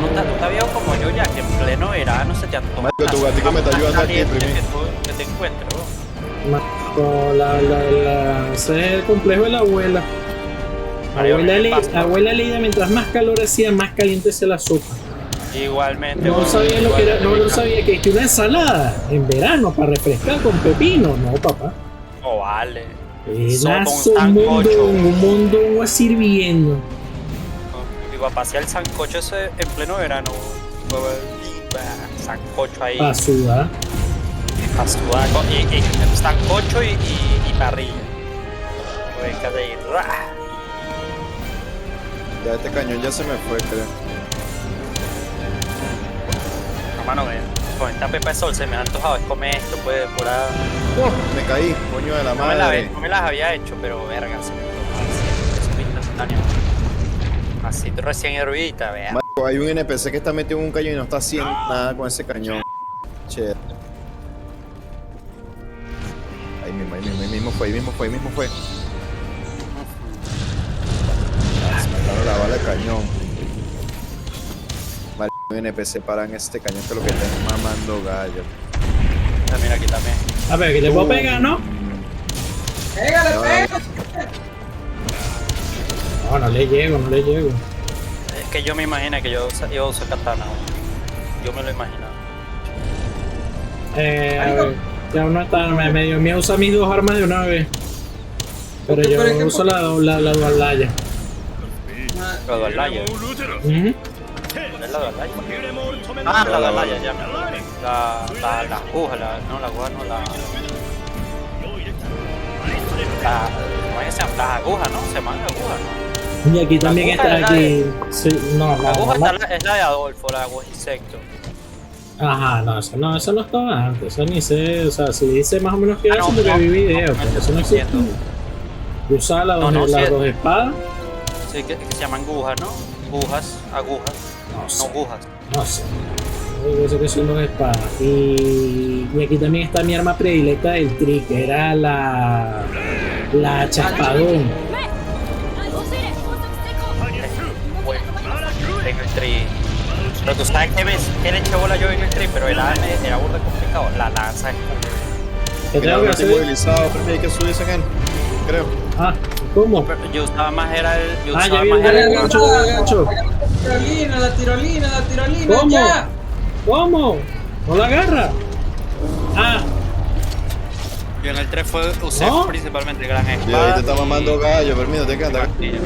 No te viejo como yo ya que en pleno verano se te antoja. Marico, tu gatico me está ayudando aquí, caliente Primín. que te encuentres, bro. Ese es el complejo de la abuela. Mario, ¿qué pasa? Abuela Leida, mientras más calor hacía, más caliente se la sopa. Igualmente. No bro, sabía lo que era, no igualmente. sabía que una ensalada en verano para refrescar con pepino. No, papá. Oh, vale. Pedazo Sopa, un sancocho. un mondongo así hirviendo. Mi papá hacía el sancocho ese en pleno verano. Sancocho ahí. Pa' sudar. A sudar. Y sancocho y parrilla. Venga de ahí. ¡Ra! Ya este cañón ya se me fue, creo. Mano, con esta pepa de sol se me ha antojado es comer esto, pues, pura... Me caí, coño de la No me las había hecho, pero verga, se me antojaba así, es instantáneo. Así, recién hervidita, vea. Marico, hay un NPC que está metido en un cañón y no está haciendo nada con ese cañón. Che. Ahí mismo fue. Se me claro la bala de cañón. Marico, un NPC paran este cañón que lo que está es mamando gallo. Mira, aquí también. A ver, que te puedo pegar, ¿no? Pégale, No. pégale. No le llego. Es que yo me imagino que yo iba a usar katana, güey. Yo me lo imaginaba. A ver, ya uno está me dio miedo usar mis dos armas de una vez. Pero yo Pero es que uso la dualaya. La Dalaya. Ujú. ¿Cuál es la Dalaya? Ah, la Dalaya, ya me acordé. La aguja, no, la aguja no, ¿cómo es que se llama? Las agujas, ¿no? Se llaman agujas, ¿no? Y aquí también aguja está es la aquí. Sí, no, La aguja no. es la de Adolfo, la aguja insecto. Ajá, eso no estaba antes. Eso ni sé, o sea, si dice más o menos que Ah, eso no, porque no, vi video, no, pero eso no existe. entiendo. Yo usaba las No, dos sí. espadas. Sí, que se llaman agujas, ¿no? Agujas, No no sé. agujas. No sé. Yo sé que son dos espadas. Y aquí también está mi arma predilecta del tri, que era la chaspadón. Bueno, en el tri. Pero tú sabes que le eché bola yo en el tri, pero era burda complicado. La lanza es como... ¿Qué Mira, tengo que no hacer? estoy movilizado, pero hay que subirse en él. Creo. Ah, ¿cómo? Pero yo usaba más era el... Yo Ah, usaba ya vi más era el el... gancho. La tirolina, ¿Cómo? ya. ¿Cómo? ¿No la agarra? Ah, Yo en el 3 usé ¿No? principalmente gran Y ahí te espada. está mamando gallo, permítete que anda. Martillo.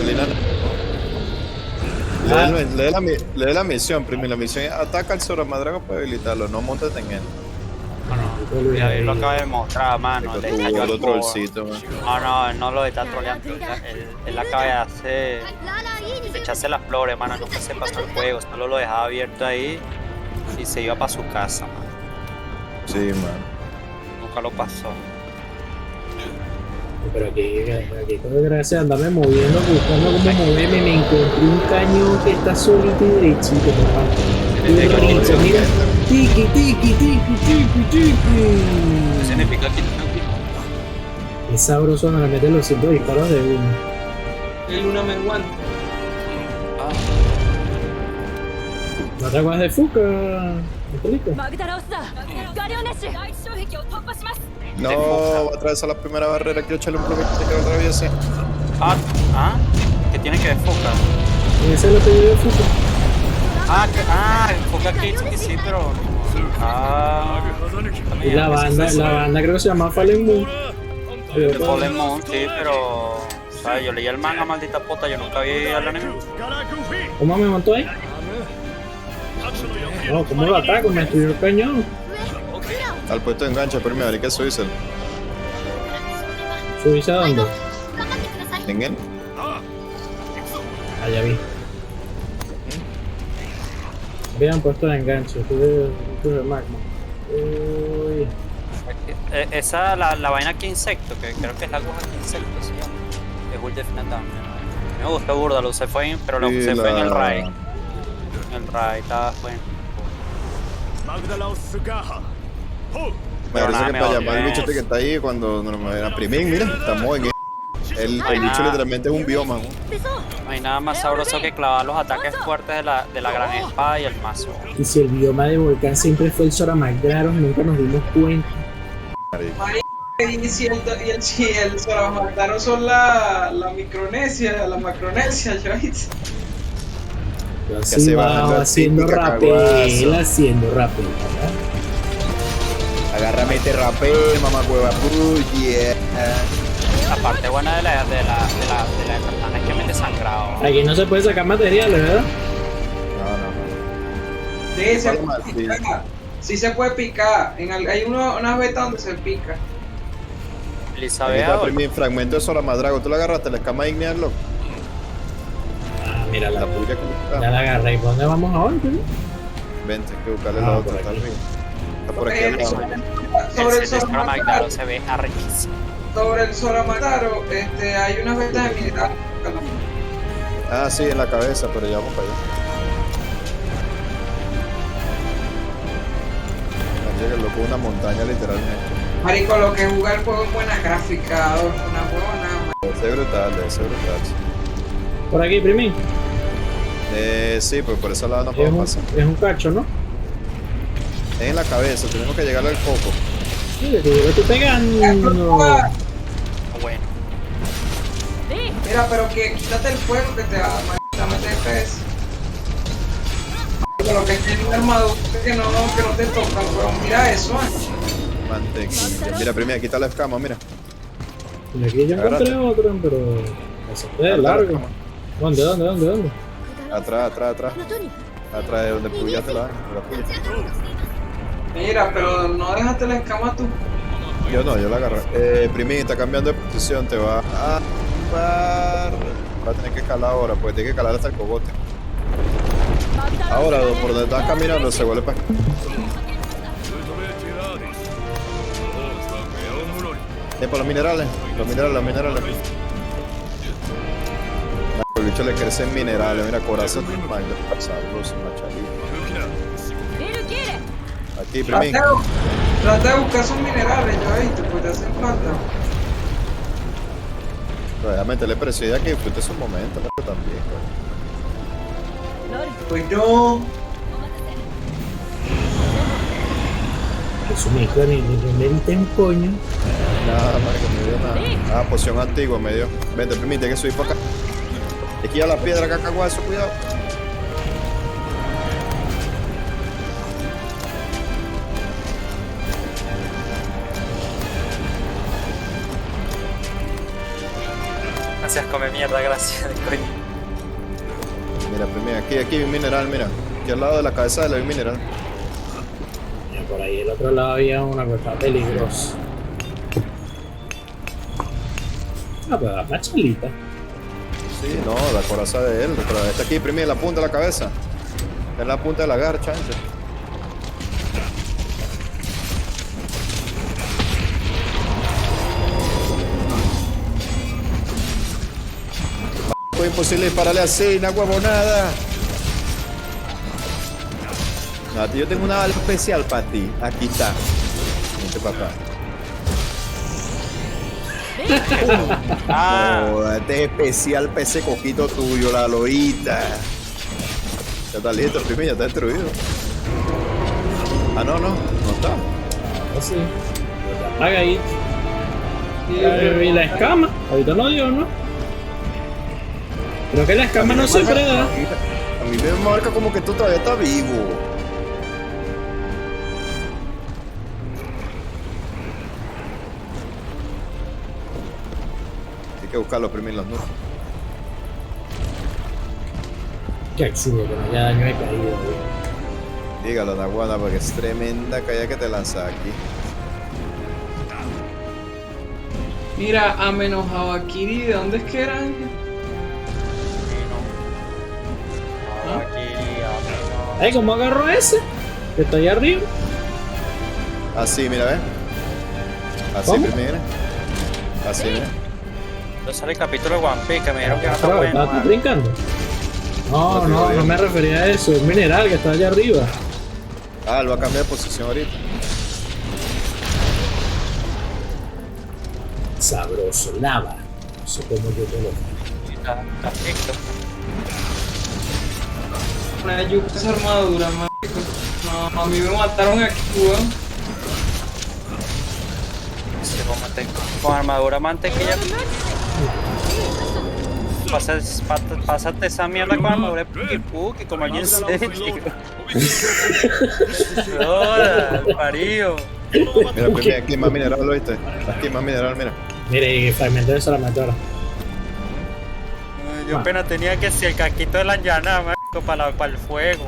Le dé la misión, primero. La misión es ataca al Soromadrago para habilitarlo, no montes en él. Y ahí lo acaba de mostrar, mano. Le Tu cayó gordo al pobre. trollcito, man. No, él no lo está troleando. Él acaba de hacer. De echarse las flores, mano. Nunca se pasó el juego. Solo lo dejaba abierto ahí. Y se iba para su casa, mano. Sí, man. Nunca lo pasó. pero aquí con gracia de andarme moviendo, buscando cómo moverme, me encontré un cañón que está solito y derechito, papá. Y berrinche, mira, tiki, tiki, tiki, tiki, tiki. ¿Qué significa aquí? Es sabroso, me le meten los 5 disparos de uno. El luna menguante. ¿No te acuerdas de Fuca, Angelico? マグダラオスだガリオネッシュ第一障壁を突破します No, va a atravesar la primera barrera. Quiero echarle un poquito que lo atraviese. ¿Qué tiene que ver Fuca? Ese es lo que yo de Fuca. Fuca aquí, sí, pero... Y la banda creo que se llama Fallen Moon. De Fallen Moon, sí, pero... ¿Sabes? Yo leí el manga, maldita puta, yo nunca vi al anime. ¿Cómo me montó ahí? No, ¿cómo lo ataco? Me destruyó el cañón. Al puesto de enganche primero, hay que subirse. ¿Subirse a dónde? En él. Ah, ya vi. Habían puesto de enganche. Tuve magma. Uy. Esa, la vaina que insecto, que creo que es la aguja que insecto, se llama. De World of Finland. Me gustó burda, lo usé fue, pero lo usé fue en el raid. En el raid estaba bueno. Me parece que para llamar al bicho este que está ahí cuando nos me a Primín, mira, estamos en el bicho literalmente es un bioma, ¿no? No hay nada más sabroso que clavar los ataques fuertes de la gran espada y el mazo. Y si el bioma de volcán siempre fue el Soramagraros, nunca nos dimos cuenta. Y si el Salamandaro son la Micronesia, la Macronesia, ¿ya viste? Yo Ya así se va bajando haciendo típica rappel, caguazo. haciendo rappel. Agárrame este rapel, mamá cueva, yeah. La parte buena de la katana es que me desangrado. Aquí no se puede sacar materiales, ¿verdad? No. Sí, se Palma, puede sí. picar. Sí se puede picar. Hay unas vetas donde se pica. Ahí Elizabeth, está Primín, fragmento de Solamadrago. ¿Tú la agarraste? La escama ígnea, loco. Ah, mira La la puya como ya está. la agarré. ¿Y por dónde vamos ahora? Tío? Vente, hay que buscarle Ah, la otra. por Está aquí. arriba. Está por aquí al lado. Sobre el el Salamandaro Salamandaro, se ve arrechísimo. sobre el Salamandaro, hay unas vetas de mineral. Ah, sí, en la cabeza, pero ya vamos para allá. Llega el loco una montaña literalmente. Marico, lo que jugar el juego es buena gráfica, Adolfo, una huevona. Debe ser brutal, debe ser brutal. Por aquí, Primín. Sí, pues por ese lado no Es podemos pasar. un cacho, ¿no? Es en la cabeza, tenemos que llegarle al coco. Sí, que yo le estoy pegando. Bueno, Mira, pero que quítate el fuego que te va a meter FPS. Lo que tiene una armadura que no te toca, pero mira eso, Mantequilla. Mira, primero, quita la escama, mira. Y aquí yo encontré otro, pero ese fue largo. ¿Dónde? Atrás. Atrás de donde puyaste la puya. Mira, pero no dejaste la escama tú. Yo no, yo la agarré. Primín, está cambiando de posición, te va a par. Va a tener que escalar ahora, pues tiene que escalar hasta el cogote. Ahora, por donde estás caminando, se vuelve para. Por los minerales. El bicho le crecen minerales, mira, corazón de mango, sabroso, machalito. Aquí, Primín. Trata de buscar esos minerales, ya viste, pues te hacen falta. Déjame meterle presión ya que disfrute esos momentos, pero también. Pues no. Eso me dijo me diste un coño. Nada, marico, me dio nada. Ah, poción antigua me dio. Vente, permite que subir para acá. Aquí a la piedra, cacahuazo, cuidado. gracias, come mierda, gracias, coño. Mira, primero, aquí hay un mineral, mira. Aquí al lado de la cabeza de la hay un mineral. Mira, por ahí al otro lado había una cosa peligrosa. Ah, pero la machalita. Sí, no, la coraza de él. Está aquí, primero, en la punta de la cabeza. Está en la punta de la garcha, antes. Fue imposible dispararle así, una huevonada. No, yo tengo una bala especial para ti. Aquí está. Vente, papá. Ah, No, este es especial para ese coquito tuyo, la loita. Ya está listo, primo, ya está destruido. Ah, no está. Así. Apaga ahí. Y la escama. Ahorita no dio, ¿no? Creo que la escama no siempre da. A mí me marca como que tú todavía estás vivo. Así que buscarlo primero los números. Qué absurdo que no haya daño de caída, güey. Dígalo, Naguana, porque es tremenda caída que te lanza aquí. Mira, a menos Habakiri, ¿de dónde es que era? Ángel? No, aquí, no. Ay, ¿cómo agarró ese? Que está ahí arriba. Así, mira, ve. Así, ¿Cómo? mira. Así, mira. Entonces sale el capítulo de One Piece que me dijeron que no está Pero, bueno. ¿estás brincando? No, no me refería a eso. Es mineral que está allá arriba. Ah, él va a cambiar de posición ahorita. Sabroso, lava. No sé cómo yo te lo Está listo. Una yuca esa armadura, marico. No, a mí me mataron aquí, weón. Sí, con armadura mantequilla. Pásate esa mierda con armadura Puki como alguien serio. Hola, parío. Mira, pues, aquí hay más mineral, ¿lo viste? Aquí hay más mineral, mira. Mire, y fragmento de solamente ahora. Yo apenas tenía que si el casquito de la llanada, marico, para el fuego.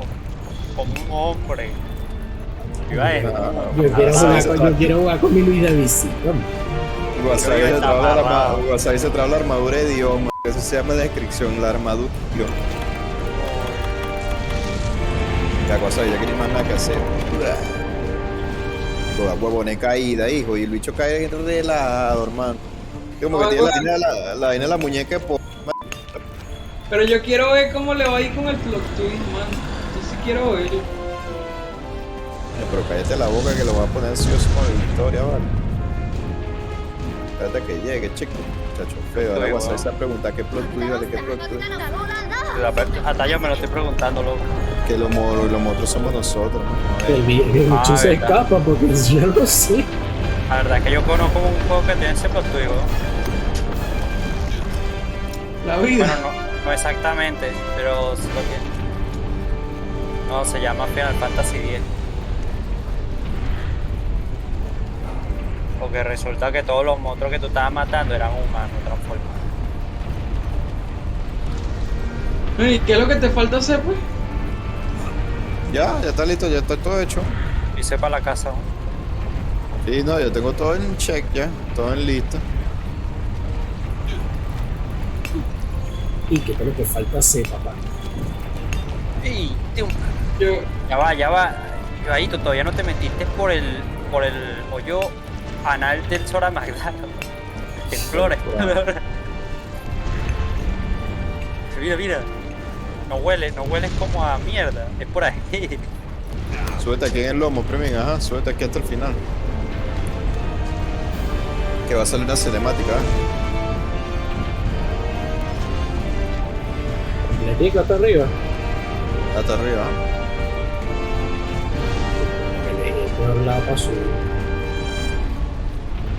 Como un hombre. Iba a Yo quiero jugar con mi Luis David. Sí, vamos. Wasabi Creo que se está trajo la amarrado. Wasabi se trajo la armadura de Dios, man. Eso se llama descripción, la armadura de Dios. Ya, Wasabi, ya que ni más nada que hacer. Toda huevone caída, hijo. Y el bicho cae de lado, hermano. Como que Ay, tiene bueno. la vaina de la muñeca por. Pero yo quiero ver cómo le va a ir con el plot twist, man. Yo sí quiero ver. Pero cállate la boca que lo voy a poner ansioso con la victoria, vale. Espérate que llegue, chico. Muchacho feo. Ahora Wasabi se va a preguntar qué plot twist, vale, qué plot twist. Hasta yo me lo estoy preguntando, loco. Que los monstruos somos nosotros, ¿no? El bicho se verdad. escapa porque yo lo sé. La verdad es que yo conozco un juego que tiene ese plot twist, ¿no? La vida. Bueno, no exactamente, pero sí lo tiene. No, se llama Final Fantasy X. Porque resulta que todos los monstruos que tú estabas matando eran humanos transformados. ¿Y qué es lo que te falta hacer, pues? Ya está listo, ya está todo hecho. Hice para la casa, ¿no? Sí, no, yo tengo todo en check ya, todo en lista. Y que es lo que falta hacer, papá. ¡Ey! Tío, Yo, ya va. Yo ahí, tú todavía no te metiste por el hoyo anal del Sora Magdala. En flores. Mira. No hueles como a mierda. Es por ahí. Súbete aquí en el lomo, Premin, ajá, súbete aquí hasta el final. Que va a salir una cinemática, ¿eh? Completico hasta arriba. Hasta arriba, ¿eh? Me dejé por lado para subir.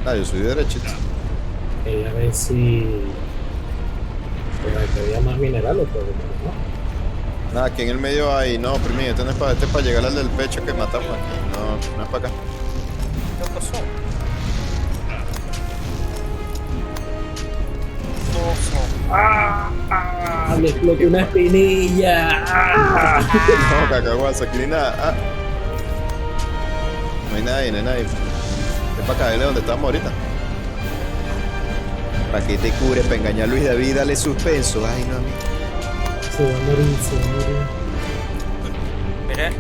Ah, yo soy derechito. A ver si. Pero que había más minerales, pero no. Nada, aquí en el medio hay, no, Premin, este es para llegar al del pecho que matamos aquí. No, no es para acá. ¿Qué pasó? Me exploté una espinilla. No, cacahuaza, aquí ni nada. Ah. No hay nadie, no hay nadie. Es para caerle donde estamos ahorita. Para que te cubre, para engañar a Luis David, dale suspenso. Ay, no, amigo. Se va a morir, se va a morir. Mire,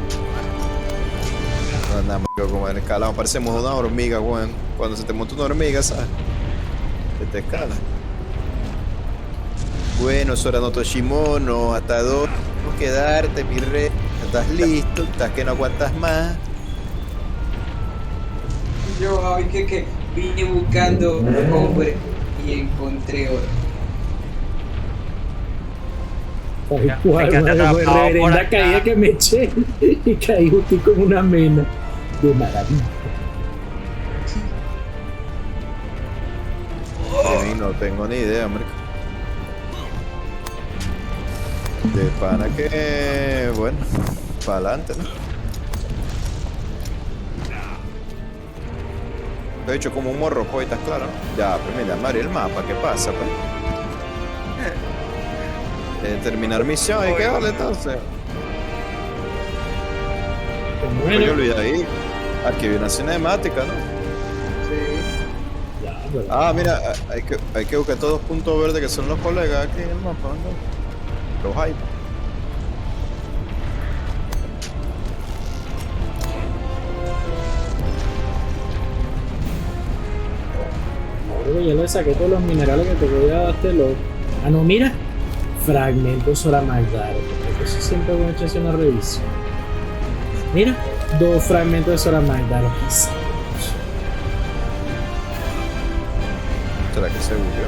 No, nada, marico, como en escalado, parecemos una hormiga, weón. Cuando se te monta una hormiga, ¿sabes? Se te escala. Bueno, Sorano Toshimono, ¿hasta dónde tenemos que darte, mi rey? ¿Estás listo? ¿Estás que no aguantas más? yo ay, que vine buscando hombre y encontré oro. Tal Ya, cual, me quedé madre, atrapado fue por reverenda acá. caída que me eché y caí justo como una mena. De maravilla. Sí, no tengo ni idea, hombre. De pana que, bueno, para adelante, ¿no? Lo he hecho como un morro, pues, ¿estás claro? Ya, pues mira, Mario, el mapa, ¿qué pasa, pues? Terminar misión, ¿y qué vale entonces? Bueno, Pues yo olvidé ahí. Aquí hay una cinemática, ¿no? ya, pero- Ah, mira, hay que buscar todos puntos verdes que son los colegas aquí en el mapa, ¿no? Los hay. Creo que ya le saqué todos los minerales que te voy a darte los. Ah, no, mira. Fragmentos Sora Magdaro. Porque eso siempre voy a echarse una revisión. Mira, 2 fragmentos de Sora Magdaro. Quizás. ¿Será que se bugueó?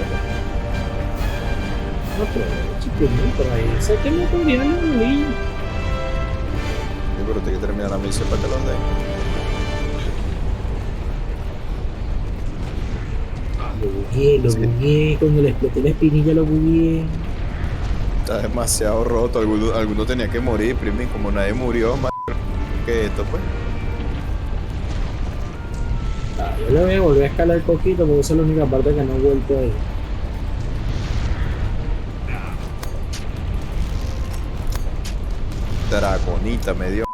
No, pero chiquitito por ahí. Sé que me conviene la bolilla. Yo creo que tiene que terminar la misión para que los den. Lo Sí. bugueé. Cuando le exploté la espinilla lo bugueé. Está demasiado roto. Alguno tenía que morir, primi. Como nadie murió, más que esto, pues. Ah, yo le voy a volver a escalar poquito porque esa es la única parte que no he vuelto ahí. Dragonita me dio.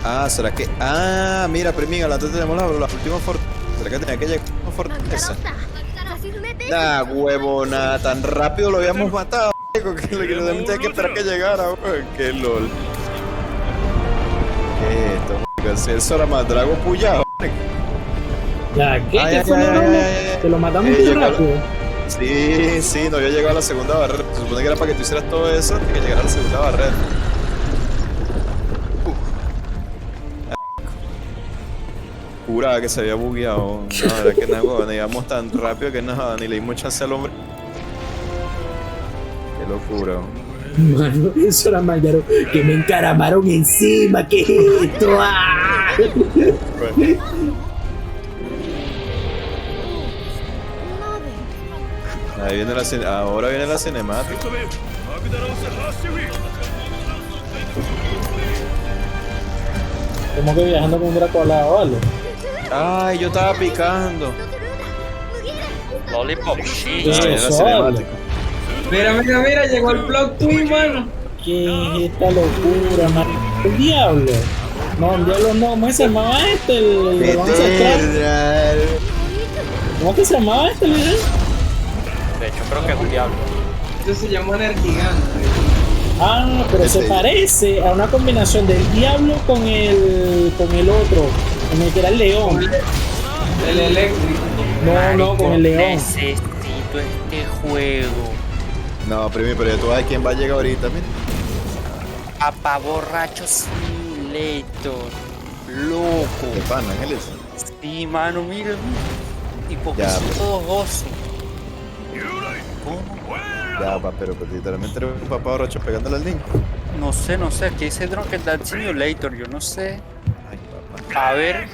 Ah, ¿será que? Ah, mira, primi, adelante tenemos la última fortaleza. ¿Será que tenía que llegar a una fortaleza? Nah, huevona, tan rápido lo habíamos matado, marico, que lo tenía que esperar que llegara, weón. Qué lol. ¿Qué es esto, marico? Si eso era más drago puyado. Ya, ¿qué? Ay, ¿Qué ay, fue ay, lo ay, normal? ay, ay. ¿Te lo matamos muy Llegó la- rápido? Sí, sí, no había llegado a la segunda barrera. Se supone que era para que tú hicieras todo eso y que llegara a la segunda barrera. Juraba que se había bugueado. No, era que nada, weón, íbamos tan rápido que nada, ni le dimos chance al hombre. Qué locura, weón. Mano, eso era Magdaro. Que me encaramaron encima. ¿Qué es esto? ¡Ah! Ahí viene ahora viene la cinemática. Como que viajando con un Dracolado, ¿vale? Ay, yo estaba picando. Lollipop, ¿Qué sí. es Ahí viene la eso, vale? cinemática. Mira, llegó el plot twist, mano. ¿Qué es esta locura, man? ¿El diablo? No, el diablo no. ¿Cómo se llamaba este? El dragón ancestral. Eternal. ¿Cómo que se llamaba este, mira? De hecho, creo que es un diablo. Esto se llama Energigante. Ah, pero se Ese. parece a una combinación del diablo con el otro, con el que era el león. El eléctrico. No, con el león. Necesito este juego. No, primi, pero ya tú sabes quién va a llegar ahorita, mira. Papá borracho Simulator. Loco. De pan, Ángeles. Sí, mano, mira. Y porque Ya, son pues. todos osos. ¿Cómo? Ya, pa, pero pues, literalmente eres un papá borracho pegándole al niño. No sé. Aquí dice Drunken Dad Simulator. Yo no sé. Ay, papá. A ver.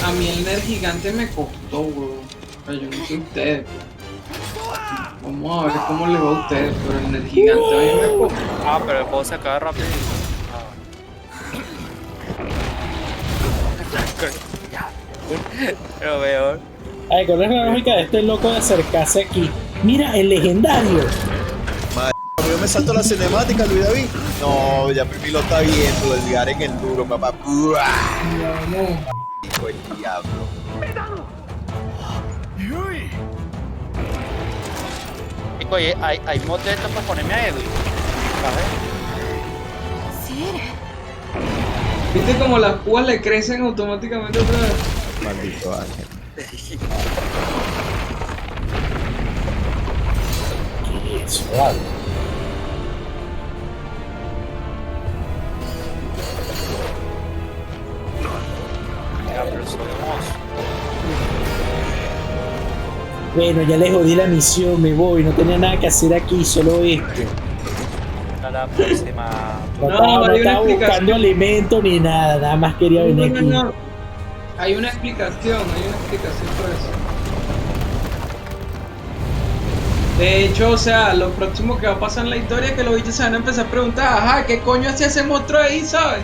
A mí el Energigante me costó, weón. Pero yo no sé ustedes. Vamos a ver cómo le va a ustedes, pero el Energigante a mí me costó. Ah, pero el juego se acaba rápido. Ya. Pero veo. Ay, ¿cuál es la lógica de este loco de acercarse aquí? Mira, el legendario. Yo me salto la cinemática, Luis David. No, ya Primi lo está viendo, el lugar en el duro, papá. Hijo del diablo. Chico, oye, hay mod de esto para ponerme a Edwin. ¿Viste como las púas le crecen automáticamente otra vez? Maldito ángel. ¿Qué es eso, vale? Ya, pero somos. Bueno, ya le jodí la misión, me voy, no tenía nada que hacer aquí, solo esto. A la próxima. No, No, estaba, no hay una estaba buscando explicación. alimento ni nada, nada más quería venir aquí. No. Hay una explicación para eso. De hecho, o sea, lo próximo que va a pasar en la historia es que los bichos se van a empezar a preguntar, ajá, ¿qué coño hacía ese monstruo ahí, sabes?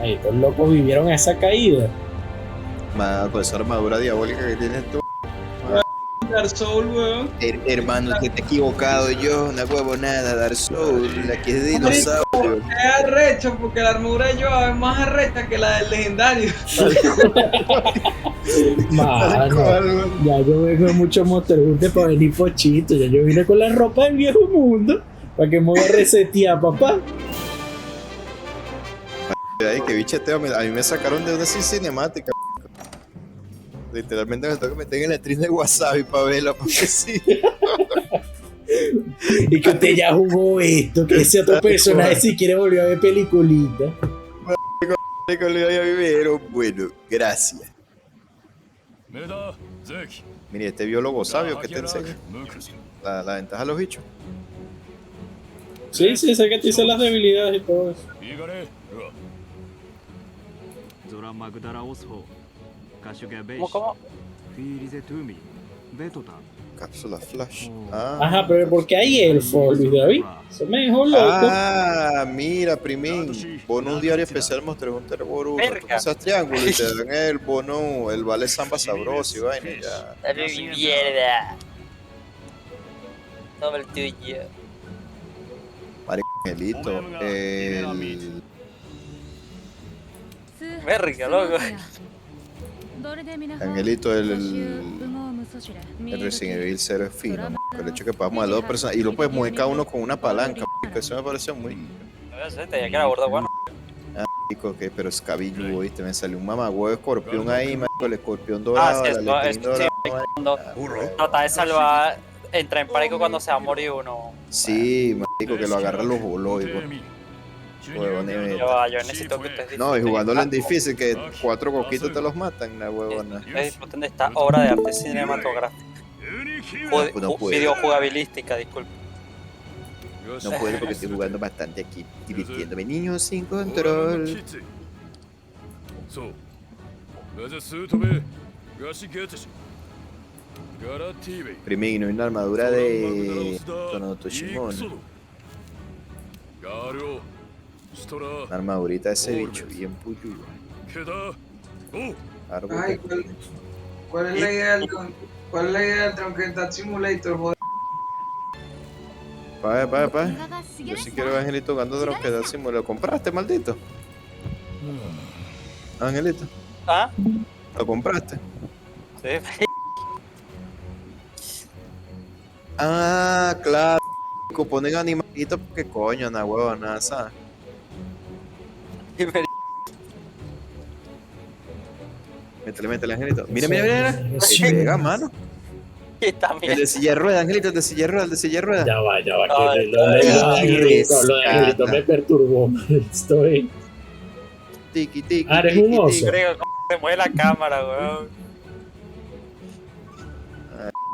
Ahí, estos locos vivieron esa caída. Con esa armadura diabólica que tienes tú. Dark Soul, weón. Hermano, que te he equivocado yo, una huevonada, Dark Souls, la que es de dinosaurio. Es arrecho porque la armadura de Joa es más arrecha que la del legendario. Mano, ya yo vengo de mucho Monster Hunter para venir pochito. Ya yo vine con la ropa del viejo mundo. Para que me voy a resetear, papá. Ay, que bicheteo, a mí me sacaron de una cinemática. Literalmente me tengo que meter en la actriz de Wasabi para verla, porque sí. Y que usted ya jugó esto, que ese otro personaje si quiere volver a ver peliculita. Bueno, gracias. Mire, este biólogo sabio que te enseña la ventaja de los bichos. Sí, sé que te dice las debilidades y todo eso. ¿Cómo? Cápsula flash. Ajá, pero ¿por qué hay elfos, Luis David? Se me dejó loco. Mira, primín. Bono un diario especial Monster Hunter Boruto. Tú pasas triángulo y te dan el bono, el vale samba sabroso y vaina. Ya. Dale mi mierda. Toma el tuyo. Angelito. Verga, loco. Angelito, el Resident Evil 0 es fino. El hecho de que podamos a dos personas y lo puedes mover cada uno con una palanca. Eso me pareció muy. No sé, tenía que era gordo, bueno. Que pero es cabillo, ¿viste? Me salió un mamagüevo de escorpión ahí, marico, el escorpión dorado, Sí, la esto letrina sí, dorada. cuando trata de salvar, entra en pánico cuando se va a morir uno. Sí, marico, que lo agarran los bolóicos. Yo necesito que ustedes No, y jugándolo en difícil, que 4 coquitos te los matan, la huevona. Ustedes disfruten de esta obra de arte cinematográfica. No puedo. Videojugabilística, disculpe. No puedo porque estoy jugando bastante aquí, divirtiéndome. Niños sin control. Primero, una armadura de Tonoto Shimon. Una armadurita de ese bicho, bien puyo. Ay, ¿cuál es la idea del Tronquentat Simulator, joder? Pa. Yo sí quiero Angelito jugando Tronquentat Simulator. ¿Lo compraste, maldito? Angelito, ¿Ah? ¿lo compraste? Sí. Claro. Ponen animalitos porque coño, na huevona, ¿sabes? Métele, Angelito. Mira. Pega, mano. Está El de silla de ruedas, Angelito, el de silla de ruedas. Ya va, Ay, que lo de Angelito me perturbó. Estoy. Tiki. Eres un oso. Creo que se mueve la cámara, weón.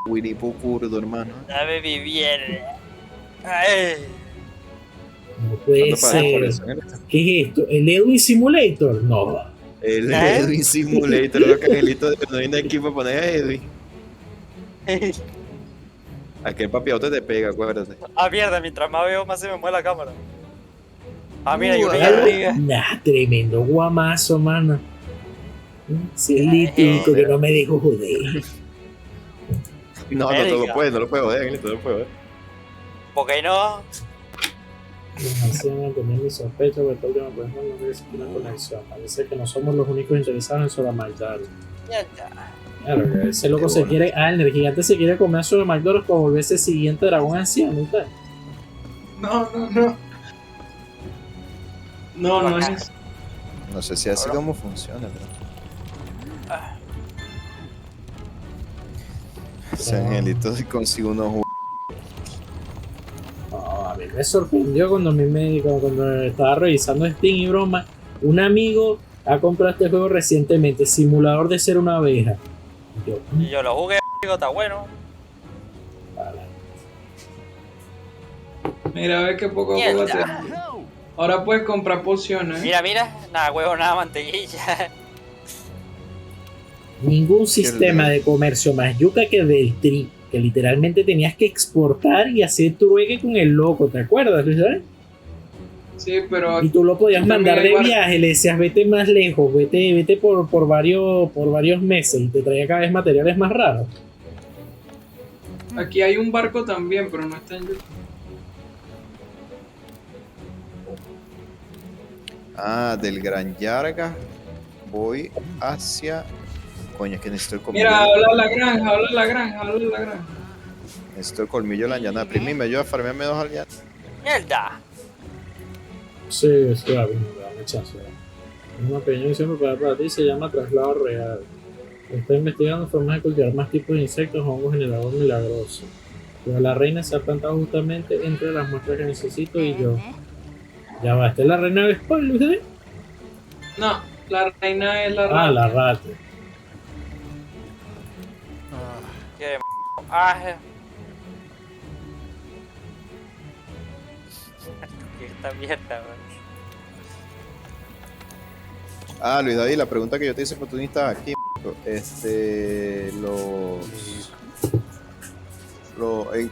Winnie Pooh curdo, hermano. Dame mi mierda. Ay. No puede ¿Cuánto pagas por ser. eso, Angelito? ¿Qué es esto? ¿El Edwin Simulator? No. El Edwin Simulator, lo que Angelito no viene aquí para poner a Edwin. Aquel papiote te pega, acuérdate. Mierda, mientras más veo, más se me mueve la cámara. Mira, hay una liga. Nah, tremendo guamazo, mano. Celítico que no me dejo joder. No lo puedes joder, Angelito, no lo puedes joder. ¿Por qué no? Demasiado mantener mi sospecha porque todo el tiempo podemos no existir una conexión. Parece que no somos los únicos interesados en Sora McDonald. Ya está. Claro, que ese loco se quiere. El gigante se quiere comer a Sora McDonald para volverse el siguiente dragón anciano y tal. No es eso. No sé si así como funciona, pero. Ese Angelito si consigue unos juegos. No, a mí me sorprendió cuando cuando estaba revisando Steam y broma. Un amigo ha comprado este juego recientemente, Simulador de ser una abeja. Y yo lo jugué, digo, está bueno. Mira, ves que poco a poco te... Ahora puedes comprar pociones. Mira, nada huevo, nada mantequilla. Ningún sistema de comercio más yuca que del tri, que literalmente tenías que exportar y hacer trueque con el loco, ¿te acuerdas, Luis David? Sí, pero Y tú lo podías mandar de viaje, le decías vete más lejos, vete por varios meses y te traía cada vez materiales más raros. aquí hay un barco también, pero no está en YouTube. Ah, del Gran Yarga voy hacia... Coño, es que necesito el colmillo. Mira, habla la granja, habla la granja, habla la granja. Necesito el colmillo de la llanada. Primi, ¿me ayuda a farmearme 2 aldeanos? ¡Mierda! Sí, va bien, dame chance. Una pequeña misión preparada para ti se llama Traslado Real. Está investigando formas de cultivar más tipos de insectos o hongos generador milagroso. Pero la reina se ha plantado justamente entre las muestras que necesito y yo. Ya va, ¿esta es la reina de spoiler, ¿sabes? No, la reina es la Ah, rata. la rata. Quiere esta mierda, man. Ah, Luis David, la pregunta que yo te hice cuando tú ni estabas aquí,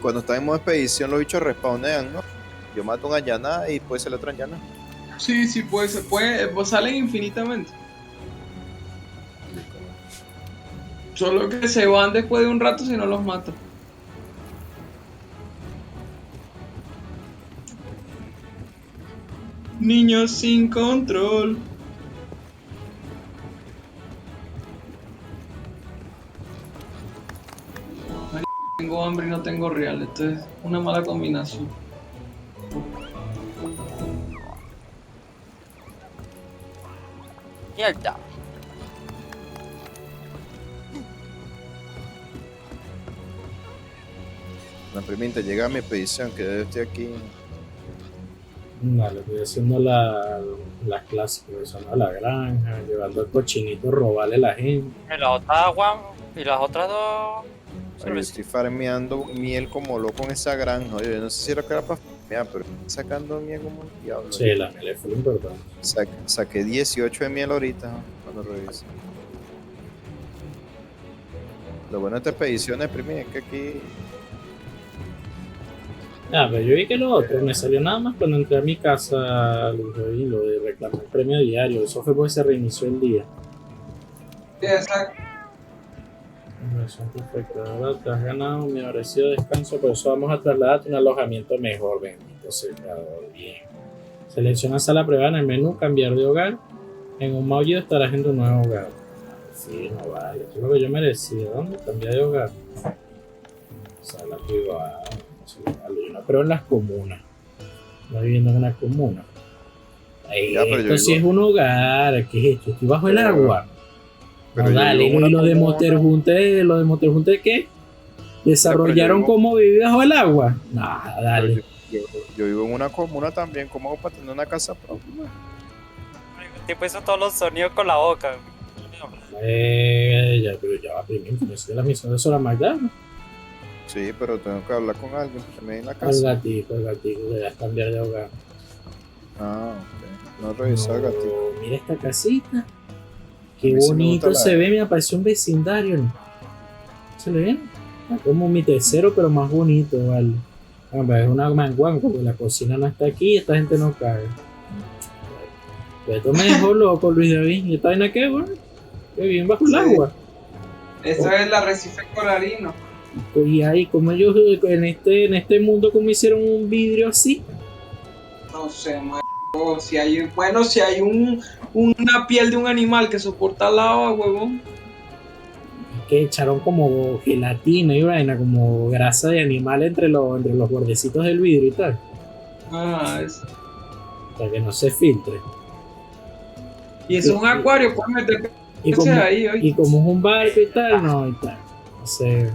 cuando están en modo expedición los bichos respawnean, ¿no? Yo mato una llanada y después se le otra llanada. Sí, sí, puede, se puede, pues salen infinitamente. Solo que se van después de un rato si no los mato. Niños sin control. Tengo hambre y no tengo real, esto es una mala combinación. ¡Mierda! Me permite llegar a mi expedición, que yo estoy aquí. Vale, estoy haciendo las clásicas, son a la granja, llevando el cochinito, robarle a la gente. Y la otra agua, y las otras dos. Yo estoy farmeando miel como loco en esa granja. Oye, yo no sé si era que era para farmear, pero estoy sacando miel como un diablo. Sí, la miel fue lo importante. Saqué 18 de miel ahorita, ¿no? Cuando reviso. Lo bueno de esta expedición es, primi, es que aquí... Ah, pero yo vi que lo otro me salió nada más cuando entré a mi casa y lo de reclamar el premio diario. Eso fue porque se reinició el día. Sí, exacto. Inversión perfecta, ahora te has ganado mi merecido descanso, por eso vamos a trasladarte a un alojamiento mejor, bendito secador, bien. Selecciona sala privada en el menú, cambiar de hogar. En un maullido estarás en tu nuevo hogar. Sí, no vale, eso es lo que yo merecía. ¿Dónde? Cambiar de hogar. Sala privada. Yo no creo en las comunas. No viviendo en una comuna. Ya, pero Esto yo sí digo- es un hogar. ¿Qué es esto? Estoy bajo el Pero- agua. pero No, yo dale, vivo en ¿y una lo de comuna. Motorjunte qué? ¿Desarrollaron Pero yo vivo- cómo vivir bajo el agua? Nada, dale. Yo vivo en una comuna también, ¿cómo hago para tener una casa propia? El tipo hizo todos los sonidos con la boca. Ya, pero ya va primero. Yo sé la misión de Sora Magdalena. Sí, pero tengo que hablar con alguien también en la El casa. gatito, que ya cambiar de hogar. Ah, ok. No revisar el No, gatito. mira esta casita. Qué A mí sí me bonito gusta se la- ve, me apareció un vecindario, ¿no? ¿Se le ve? Está como mi tercero, pero más bonito, vale. Hombre, es una manguán, porque la cocina no está aquí y esta gente no caga. Esto me dejó loco, Luis David. ¿Y esta vaina qué, güey? Qué bien bajo el Sí. agua. Eso es el arrecife coralino. Y ahí, como ellos en este mundo, como hicieron un vidrio así. No sé, marico, si hay, bueno, si hay una piel de un animal que soporta el agua, huevón. Que echaron como gelatina y vaina, como grasa de animal entre los bordecitos del vidrio y tal. Ah, eso. Para que no se filtre. Y eso es un acuario, puedes meter Y peces como, ahí, ¿oíste? y como es un barco y tal, no, y tal. No sé.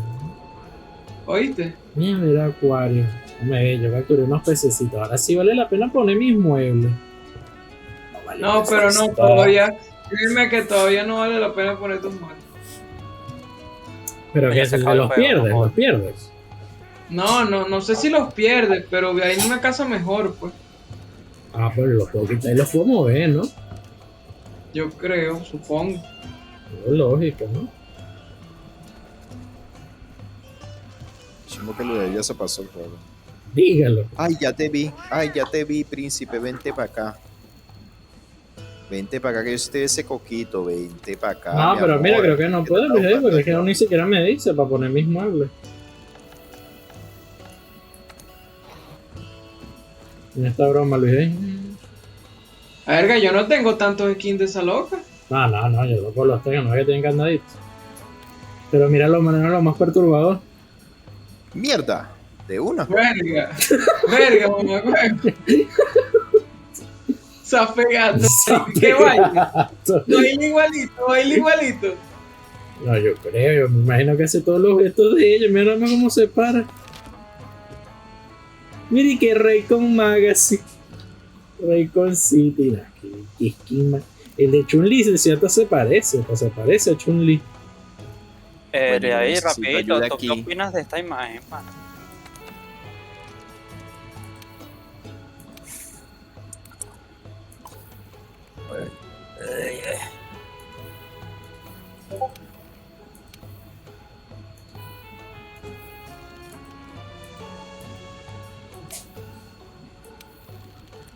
¿Oíste? Mira, acuario. Hombre, yo capturé unos pececitos. Ahora sí vale la pena poner mis muebles. Vale No, pero no, pececitos. todavía. Dime que todavía no vale la pena poner tus manos. Pero Ya que se si acabó el los juego, pierdes, por los pierdes. No sé si los pierdes, pero hay una casa mejor, pues. Ah, pero los puedo quitar y los puedo mover, ¿no? Yo creo, supongo. Es lógico, ¿no? chimo que Luis ya se pasó el juego. Dígalo. Ay, ya te vi, príncipe, vente para acá. Vente para acá que yo estoy ese coquito, vente para acá. No, mi pero amor. mira, creo que no ¿Qué puedo, te Luis, está porque es que buscando? no ni siquiera me dice para poner mis muebles. En esta broma, Luis. Verga, yo no tengo tantos skins de esa loca. No, yo no por los tengo, no es que tienen candaditos. Pero mira lo más perturbador. Mierda, de una. Verga, verga, mamá, verga. Zafegando. ¿Qué baila? Baila igualito. No, yo creo, yo me imagino que hace todos los gestos de ella. Mira nada más cómo se para. Mire que Raycon Magazine. Raycon City. Nah, qué esquema. El de Chun-Li, de cierto, se parece a Chun-Li. Bueno, De ahí, necesito rapidito, ayuda ¿tú qué aquí. opinas de esta imagen, mano?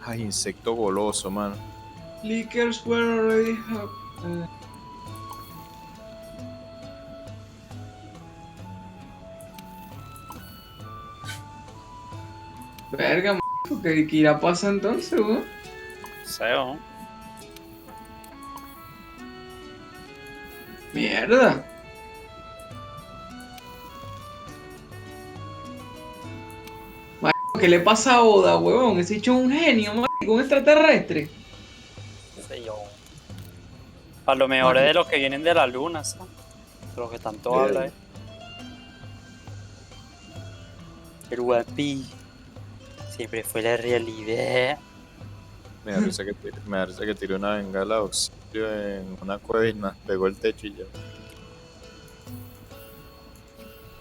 Ay, insecto goloso, mano. Lickers were already Verga, ¿qué irá a pasar entonces, weón? Seo. Mierda. Marico, ¿qué le pasa a Oda, huevón? Ese hecho es un genio, marico, un extraterrestre. Sé yo. A lo mejor es de los que vienen de la luna, ¿sabes? De los que tanto habla, El guapi. Siempre fue la realidad. Me parece que tiré una bengala de auxilio en una cueva y pegó el techo y ya.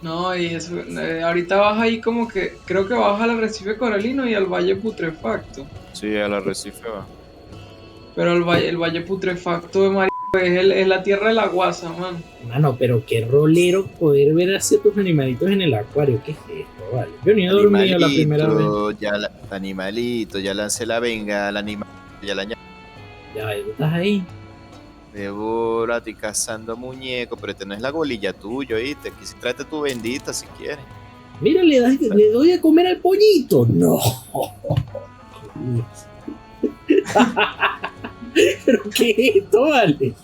No, y eso, ahorita vas ahí como que, creo que vas al arrecife coralino y al valle putrefacto. Sí, al arrecife va. Pero el valle putrefacto de marico es la tierra de la guasa, man. Mano, pero qué rolero poder ver así a tus animalitos en el acuario. ¿Qué es esto? Vale. Yo ni he dormido la primera vez. Animalito, ya lancé la bengala, animal, ya la Ya, tú estás ahí. Débora, estoy cazando muñecos, pero este no es la golilla tuya, ¿oíste? Aquí sí tráete tu bendita si quieres. Mira, le doy a comer al pollito. No. ¿Pero qué es esto, vale?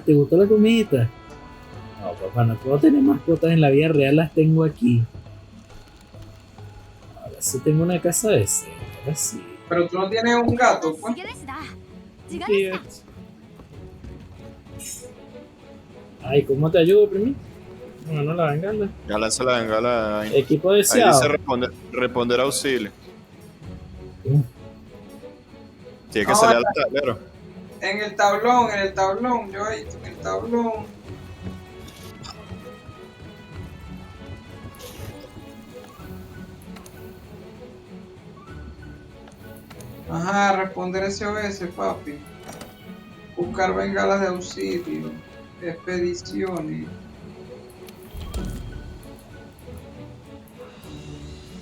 ¿Te gustó la comida? No, papá, no puedo tener mascotas en la vida real, las tengo aquí. Ahora sí tengo una casa decente, ahora sí. Pero tú no tienes un gato, pues. Ay, ¿cómo te ayudo, primi? Bueno, la bengala. Ya lancé la bengala ahí. Equipo Ahí deseado. dice responder auxilio. Tiene que No, salir al tablero. En el tablón, yo ahí en el tablón. Ajá, responder SOS, papi. Buscar bengalas de auxilio. Expediciones.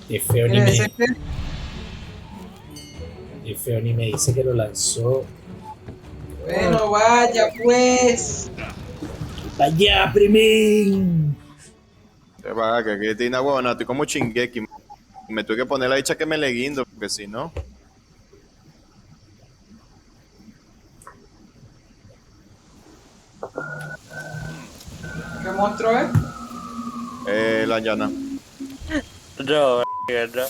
Qué feo ni me dice que lo lanzó. Bueno, vaya pues. ¡Vaya, primín! Te va, que aquí tiene huevona, estoy como Shingeki. Me tuve que poner la dicha que me le guindo, porque si no. ¿Qué monstruo es? La llana. No, no.